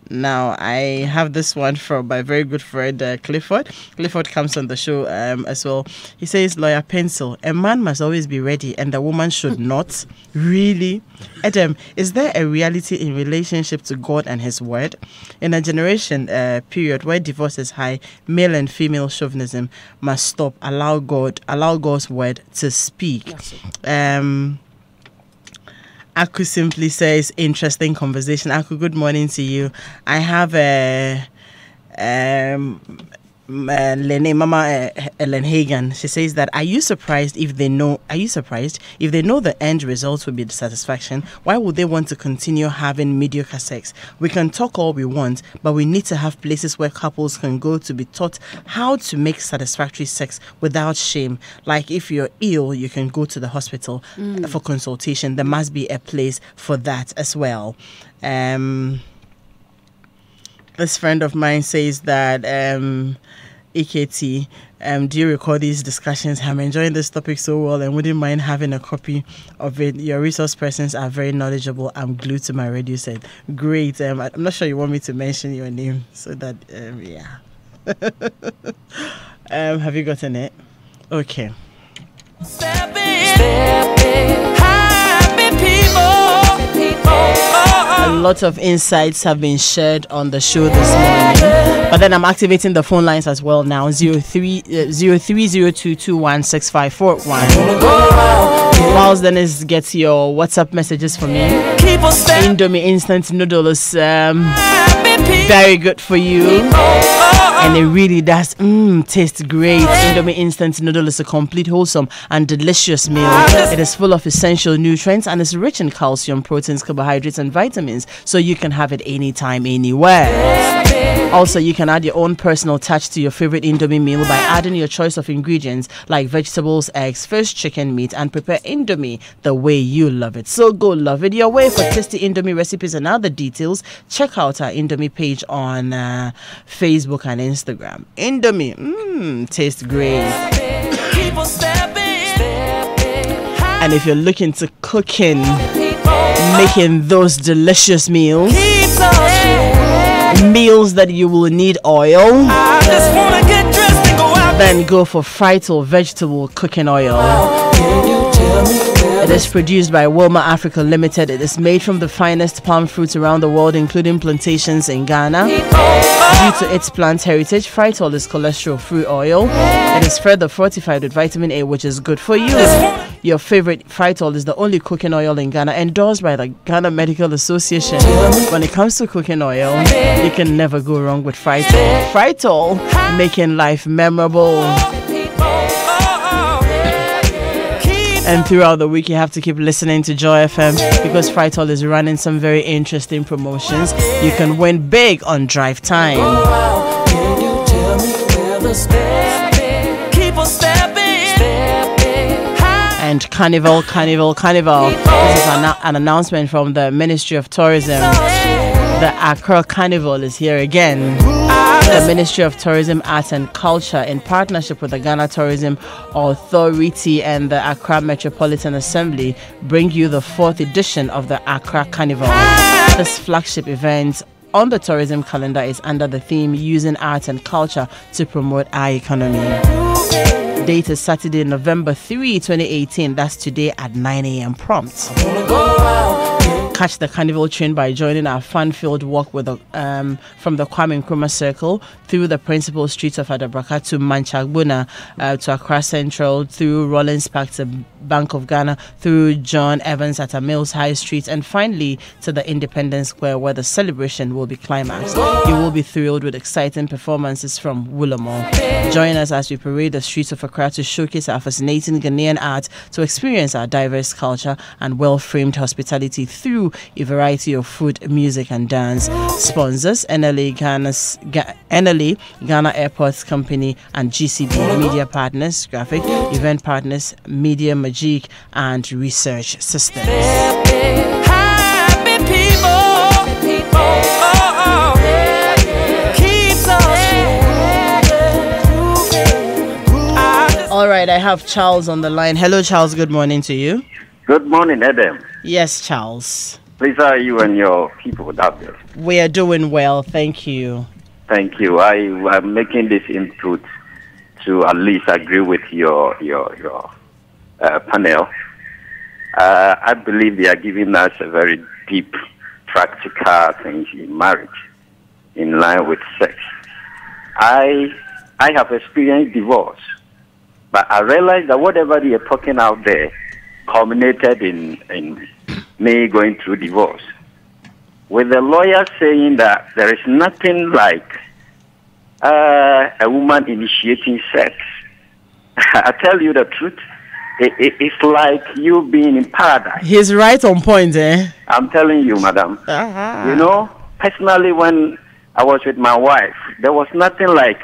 now I have this one from my very good friend Clifford. Clifford comes on the show as well. He says, Lawyer Pencil, a man must always be ready and the woman should not. Really? Adam, is there a reality in relationship to God and his word? In a generation period where divorce is high, male and female chauvinism must stop. Allow God's word to speak. Aku simply says, interesting conversation. Aku, good morning to you. I have Lene Mama Ellen Hagan. She says that are you surprised if they know the end result will be dissatisfaction? Why would they want to continue having mediocre sex? We can talk all we want, but we need to have places where couples can go to be taught how to make satisfactory sex without shame. Like if you're ill, you can go to the hospital for consultation. There must be a place for that as well. This friend of mine says that EKT, do you record these discussions? I'm enjoying this topic so well and wouldn't mind having a copy of it. Your resource persons are very knowledgeable. I'm glued to my radio set. Great. I'm not sure you want me to mention your name so that, yeah. Have you gotten it? Okay. A lot of insights have been shared on the show this morning, but then I'm activating the phone lines as well now. 0302216541. Whilst Dennis gets your WhatsApp messages for me. Indomie instant noodles, very good for you, and it really does taste great. Indomie instant noodle is a complete, wholesome and delicious meal. It is full of essential nutrients and is rich in calcium, proteins, carbohydrates and vitamins, so you can have it anytime, anywhere. Also, you can add your own personal touch to your favorite Indomie meal by adding your choice of ingredients like vegetables, eggs, fish, chicken, meat, and prepare Indomie the way you love it. So go love it your way. For tasty Indomie recipes and other details, check out our Indomie page on Facebook and Instagram. Indomie, tastes great. And if you're looking to cooking, making those delicious meals that you will need oil, then go for Frital vegetable cooking oil. It is produced by Wilma Africa Limited. It is made from the finest palm fruits around the world, including plantations in Ghana. Due to its plant heritage, Frital is cholesterol-free oil. It is further fortified with vitamin A, which is good for you. Your favorite Frital is the only cooking oil in Ghana endorsed by the Ghana Medical Association. When it comes to cooking oil, you can never go wrong with Frital. Frital, making life memorable. And throughout the week, you have to keep listening to JoyFM because Frital is running some very interesting promotions. You can win big on drive time. And Carnival. This is an announcement from the Ministry of Tourism. The Accra Carnival is here again. The Ministry of Tourism, Arts and Culture, in partnership with the Ghana Tourism Authority and the Accra Metropolitan Assembly, bring you the 4th edition of the Accra Carnival. This flagship event on the tourism calendar is under the theme Using Art and Culture to Promote Our Economy. Date is Saturday, November 3, 2018. That's today at 9 a.m. prompt. Catch the carnival train by joining our fun-filled walk with from the Kwame Nkrumah Circle through the principal streets of Adabraka to Manchagbuna, to Accra Central, through Rollins Park to Bank of Ghana, through John Evans at Mills High Street, and finally to the Independence Square, where the celebration will be climaxed. You will be thrilled with exciting performances from Wulamo. Join us as we parade the streets of Accra to showcase our fascinating Ghanaian art, to experience our diverse culture and well-framed hospitality through a variety of food, music and dance. Sponsors NLA Ghana Airports Company and GCB. Media partners, graphic event partners, Media Magic and Research Systems. All right, I have Charles on the line. Hello, Charles. Good morning to you. Good morning, Adam. Yes, Charles. Please, how are you and your people out there? We are doing well, thank you. Thank you. I'm making this input to at least agree with your panel. I believe they are giving us a very deep, practical things in marriage, in line with sex. I have experienced divorce, but I realize that whatever they are talking out there culminated in me going through divorce. With the lawyer saying that there is nothing like a woman initiating sex, I tell you the truth, it's like you being in paradise. He's right on point, eh? I'm telling you, madam. You know, personally, when I was with my wife, there was nothing like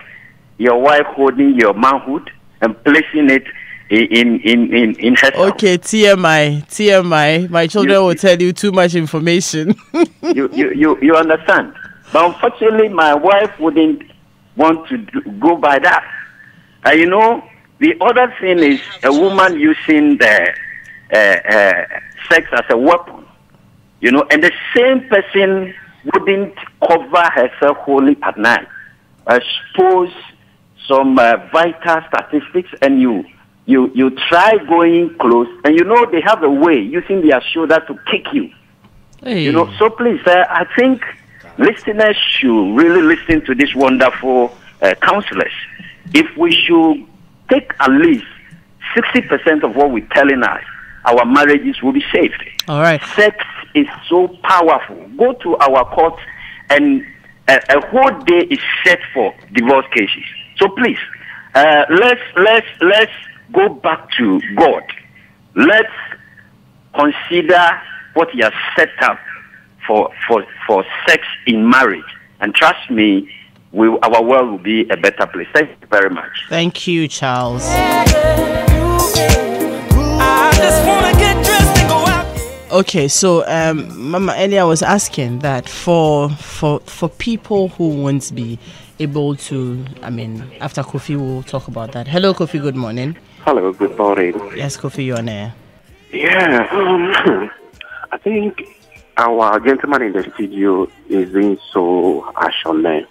your wife holding your manhood and placing it in her. Okay, TMI. My children will tell you too much information. you understand? But unfortunately, my wife wouldn't want to go by that. You know, the other thing is a woman using the sex as a weapon. You know, and the same person wouldn't cover herself wholly at night. Expose some vital statistics, and you try going close, and you know they have a way using their shoulder to kick you. Hey. You know, so please, I think listeners should really listen to these wonderful counselors. If we should take at least 60% of what we're telling us, our marriages will be saved. All right. Sex is so powerful. Go to our courts, and a whole day is set for divorce cases. So please, let's go back to God. Let's consider what He has set up for sex in marriage, and trust me, our world will be a better place. Thank you very much. Thank you, Charles. Okay, so Mama earlier was asking that for people who won't be able to, I mean, after Kofi we'll talk about that. Hello, Kofi. Good morning. Hello. Good morning. Yes, Kofi, you're on air. Yeah. I think our gentleman in the studio is being so harsh on men.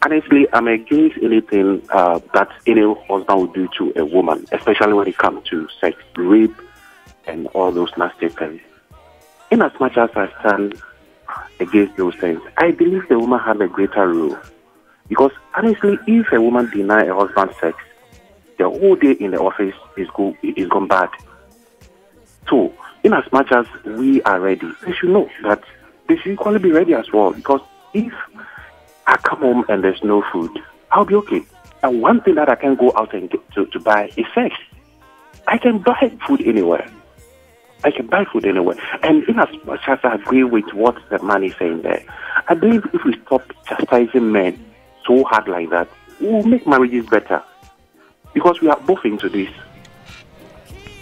Honestly, I'm against anything that any husband would do to a woman, especially when it comes to sex, rape, and all those nasty things. In as much as I stand against those things, I believe the woman has a greater role. Because honestly, if a woman denies a husband sex, the whole day in the office is gone bad. So, in as much as we are ready, they should know that they should equally be ready as well. Because if I come home and there's no food, I'll be okay. And one thing that I can go out and get to buy is sex. I can buy food anywhere. And in as much as I agree with what the man is saying there, I believe if we stop chastising men so hard like that, we'll make marriages better. Because we are both into this.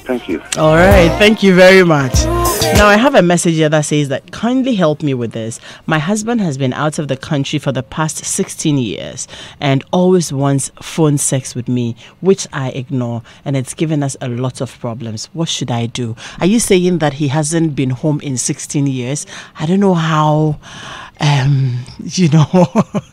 Thank you. All right. Thank you very much. Now, I have a message here that says that kindly help me with this. My husband has been out of the country for the past 16 years and always wants phone sex with me, which I ignore, and it's given us a lot of problems. What should I do? Are you saying that he hasn't been home in 16 years? I don't know how,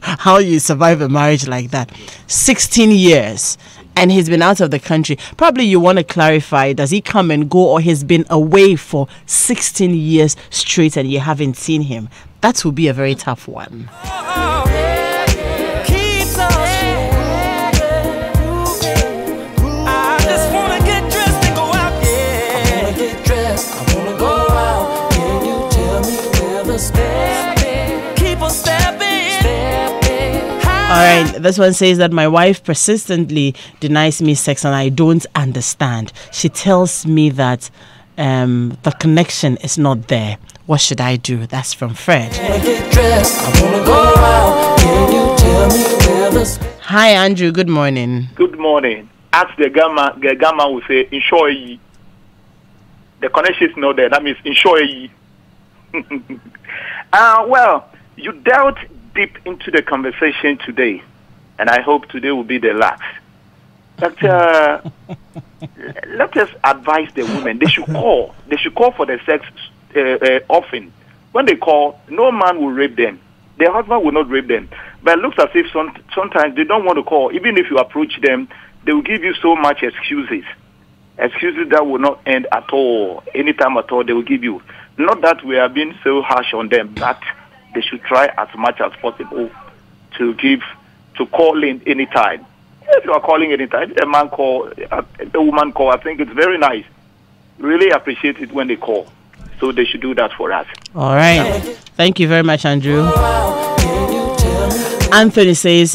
how you survive a marriage like that. 16 years. And he's been out of the country. Probably you want to clarify, does he come and go, or he's been away for 16 years straight and you haven't seen him? That will be a very tough one. All right, this one says that my wife persistently denies me sex and I don't understand. She tells me that the connection is not there. What should I do? That's from Fred. Hi, Andrew. Good morning. Good morning. Ask the gamma will say, insure ye. The connection is not there. That means insure ye. Well, you dealt deep into the conversation today, and I hope today will be the last. But let us advise the women. They should call. They should call for the sex often. When they call, no man will rape them. Their husband will not rape them. But it looks as if sometimes they don't want to call. Even if you approach them, they will give you so much excuses. Excuses that will not end at all. Anytime at all, they will give you. Not that we are being so harsh on them, but they should try as much as possible to call in anytime. If you are calling anytime, a man call, a woman call, I think it's very nice. Really appreciate it when they call. So they should do that for us. All right. Thank you very much, Andrew. Anthony says,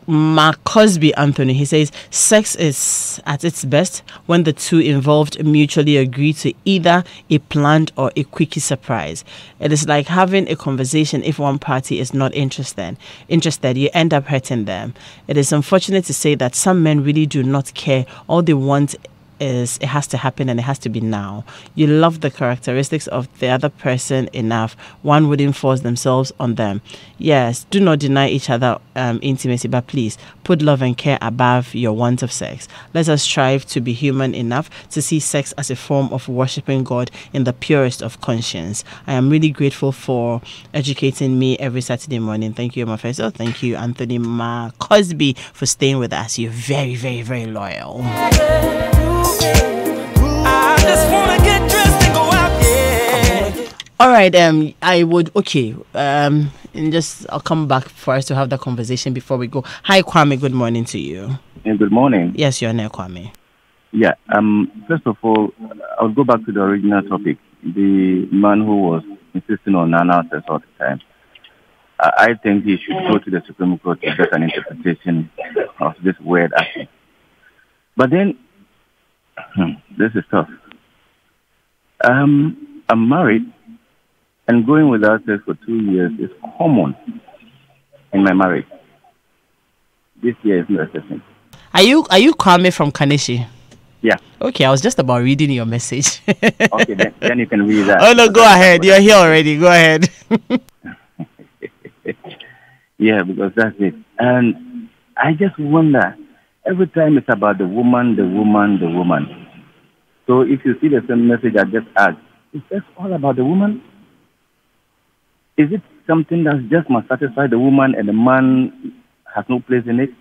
Mark Cosby Anthony, he says, sex is at its best when the two involved mutually agree to either a planned or a quickie surprise. It is like having a conversation. If one party is not interested, you end up hurting them. It is unfortunate to say that some men really do not care. All they want is it has to happen and it has to be now. You love the characteristics of the other person enough. One wouldn't force themselves on them. Yes, do not deny each other intimacy, but please put love and care above your want of sex. Let us strive to be human enough to see sex as a form of worshiping God in the purest of conscience. I am really grateful for educating me every Saturday morning. Thank you, my friends. Oh, thank you, Anthony Ma Cosby, for staying with us. You're very, very, very loyal. I just wanna get dressed and go out, yeah. All right, I would, okay, and just, I'll come back for us to have that conversation before we go. Hi, Kwame, good morning to you. Good morning. Yes, you're there, Kwame. Yeah, first of all, I'll go back to the original topic. The man who was insisting on analysis all the time. I think he should go to the Supreme Court to get an interpretation of this word action. But then, this is tough. I'm married, and going without sex for 2 years is common in my marriage. This year is no exception. Are you Kwame from Kaneshi? Yeah. Okay, I was just about reading your message. Okay, then you can read that. Oh no, go ahead. You're here already. Go ahead. Yeah, because that's it. And I just wonder, every time it's about the woman, the woman, the woman. So if you see the same message I just asked, is that all about the woman? Is it something that just must satisfy the woman and the man has no place in it?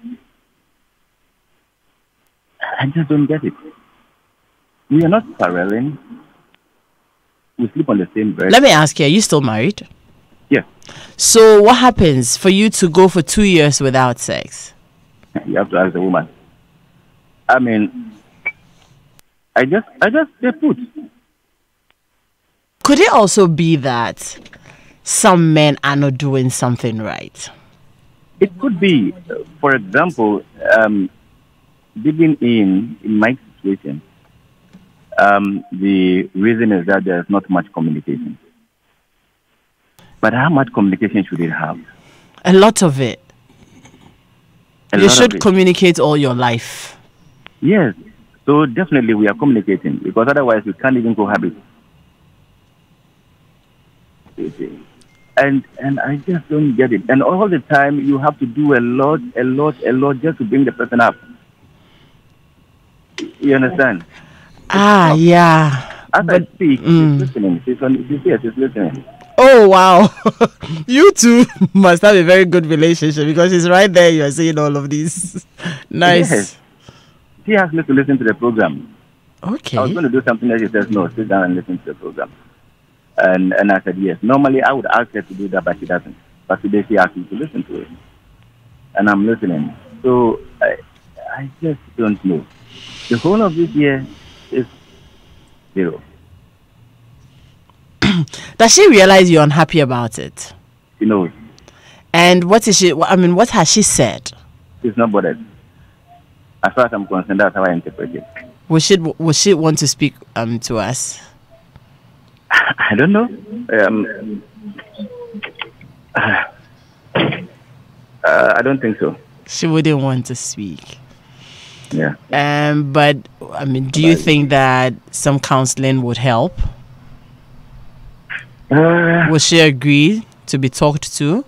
I just don't get it. We are not quarreling. We sleep on the same bed. Let me ask you, are you still married? Yes. So what happens for you to go for 2 years without sex? You have to ask the woman. I mean, I just stay put. Could it also be that some men are not doing something right? It could be, for example, digging in my situation, the reason is that there's not much communication. But how much communication should it have? A lot of it. You should communicate all your life. Yes. So definitely we are communicating, because otherwise we can't even cohabit. And I just don't get it. And all the time you have to do a lot just to bring the person up. You understand? Yeah. As I speak, she's listening. She's listening. Oh, wow. You two must have a very good relationship, because it's right there. You are saying all of this. Nice. Yes. She asked me to listen to the program. Okay. I was going to do something else. She says, no, sit down and listen to the program. And I said, yes. Normally, I would ask her to do that, but she doesn't. But today, she asked me to listen to it. And I'm listening. So, I just don't know. The whole of this year is 0. Does she realize you're unhappy about it? She knows. And what is she? I mean, what has she said? She's not bothered. As far as I'm concerned, that's how I interpret it. Will she want to speak to us? I don't know. I don't think so. She wouldn't want to speak. Yeah. But I mean, do you think that some counseling would help? Will she agree to be talked to?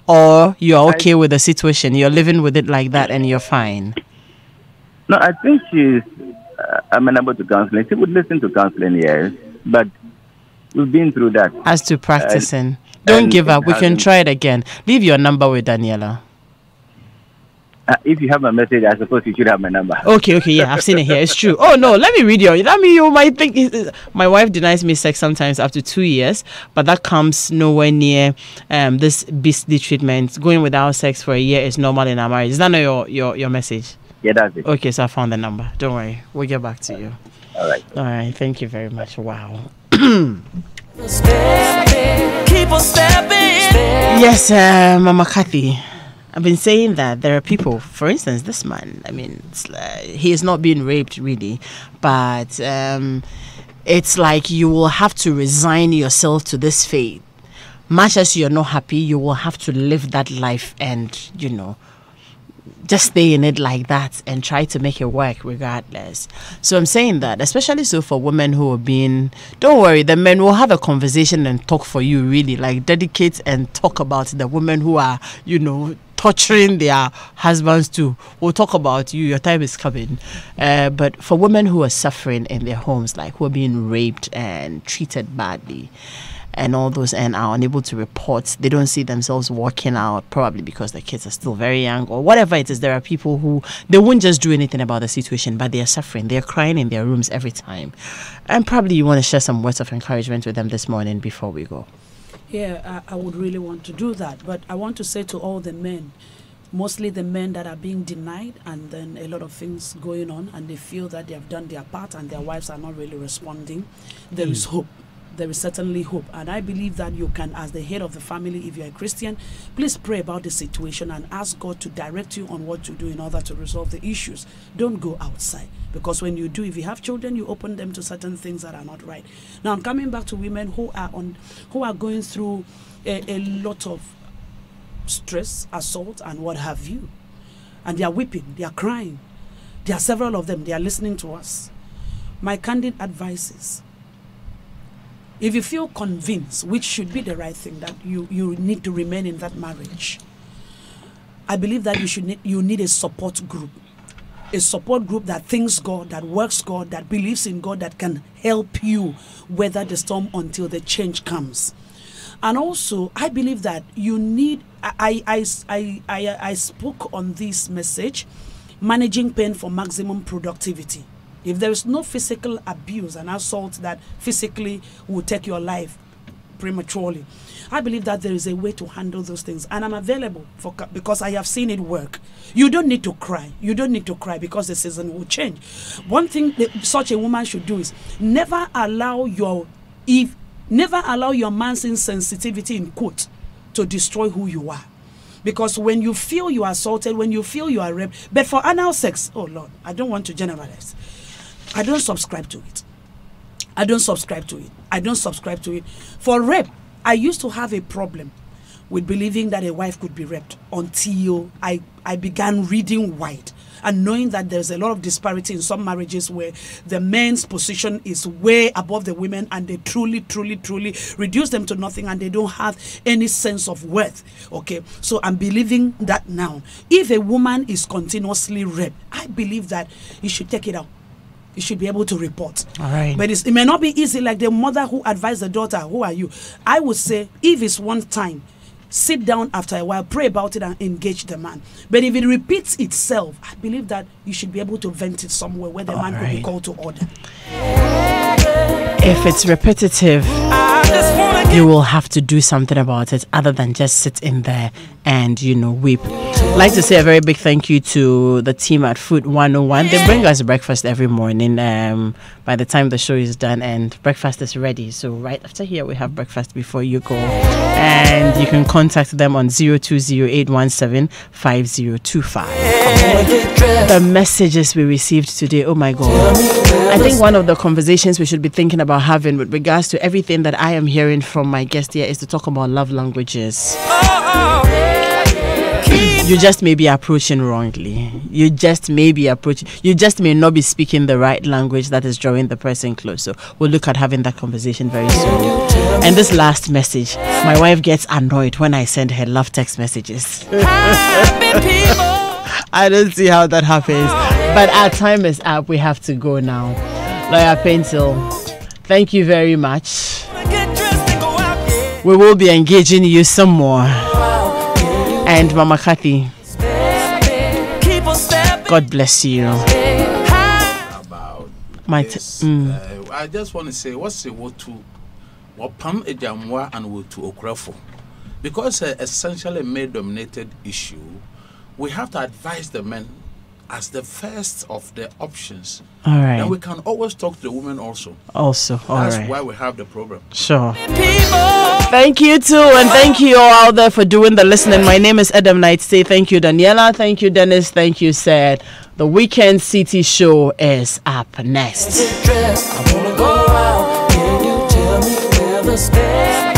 Or you're okay with the situation? You're living with it like that and you're fine? No, I think she's amenable to counseling. She would listen to counseling, yes. But we've been through that. As to practicing. Don't give up. We can try it again. Leave your number with Daniela. If you have my message, I suppose you should have my number. Okay, yeah, I've seen it here. It's true. Oh, no, let me read you. I mean, you might think my wife denies me sex sometimes after 2 years, but that comes nowhere near this beastly treatment. Going without sex for a year is normal in our marriage. Is that not your message? Yeah, that's it. Okay, so I found the number. Don't worry. We'll get back to you. All right. All right. Thank you very much. Wow. Keep on stepping. Yes, Mama Kathy. I've been saying that there are people, for instance, this man, I mean, he is not being raped really, but it's like you will have to resign yourself to this fate. Much as you're not happy, you will have to live that life and, you know, just stay in it like that and try to make it work regardless. So I'm saying that, especially so for women who are being, don't worry, the men will have a conversation and talk for you, really, like dedicate and talk about the women who are, you know, torturing their husbands too. We'll talk about you, your time is coming. But for women who are suffering in their homes, like who are being raped and treated badly, and all those, and are unable to report, they don't see themselves working out, probably because the kids are still very young or whatever it is. There are people who, they won't just do anything about the situation, but they are suffering. They're crying in their rooms every time. And probably you want to share some words of encouragement with them this morning before we go. Yeah, I would really want to do that. But I want to say to all the men, mostly the men that are being denied and then a lot of things going on and they feel that they have done their part and their wives are not really responding, there is hope. There is certainly hope. And I believe that you can, as the head of the family, if you're a Christian, please pray about the situation and ask God to direct you on what to do in order to resolve the issues. Don't go outside. Because when you do, if you have children, you open them to certain things that are not right. Now, I'm coming back to women who are going through a lot of stress, assault, and what have you. And they are weeping, they are crying. There are several of them, they are listening to us. My candid advice is, if you feel convinced, which should be the right thing, that you need to remain in that marriage, I believe that you need a support group. A support group that thinks God, that works God, that believes in God, that can help you weather the storm until the change comes. And also, I believe that you need, I spoke on this message, managing pain for maximum productivity. If there is no physical abuse and assault that physically will take your life prematurely, I believe that there is a way to handle those things. And I'm available because I have seen it work. You don't need to cry. You don't need to cry because the season will change. One thing that such a woman should do is never allow your man's insensitivity, in quote, to destroy who you are. Because when you feel you are assaulted, when you feel you are raped, but for anal sex, oh Lord, I don't want to generalize. I don't subscribe to it. I don't subscribe to it. I don't subscribe to it. For rape, I used to have a problem with believing that a wife could be raped until I began reading wide and knowing that there's a lot of disparity in some marriages where the men's position is way above the women and they truly reduce them to nothing and they don't have any sense of worth. Okay, so I'm believing that now. If a woman is continuously raped, I believe that you should take it out. You should be able to report. All right. But it may not be easy, like the mother who advised the daughter, who are you? I would say, if it's one time, sit down after a while, pray about it and engage the man. But if it repeats itself, I believe that you should be able to vent it somewhere where the man could be called to order. If it's repetitive, you will have to do something about it other than just sit in there and, you know, weep. I'd like to say a very big thank you to the team at Food 101. They bring us breakfast every morning by the time the show is done, and breakfast is ready. So right after here, we have breakfast before you go. And you can contact them on 020-817-5025. The messages we received today, oh my God. I think one of the conversations we should be thinking about having with regards to everything that I am hearing from my guest here is to talk about love languages. You just may be approaching wrongly. You just may not be speaking the right language that is drawing the person close. So we'll look at having that conversation very soon. And this last message, my wife gets annoyed when I send her love text messages. I don't see how that happens. But our time is up. We have to go now. Lawyer Pencil, thank you very much. We will be engaging you some more. And Mama Kathy, God bless you. About this, I just want to say, what's the word to Wapam Ejamwa and Wotu Okrafo? Because essentially a male-dominated issue, we have to advise the men as the first of the options, All right. then we can always talk to the women also. Also, all That's right. why we have the problem. Sure. Thank you too, and thank you all out there for doing the listening. My name is Adam Knight. Say thank you, Daniela. Thank you, Dennis. Thank you, Said. The Weekend City Show is up next. I wanna go out. Can you tell me where the stairs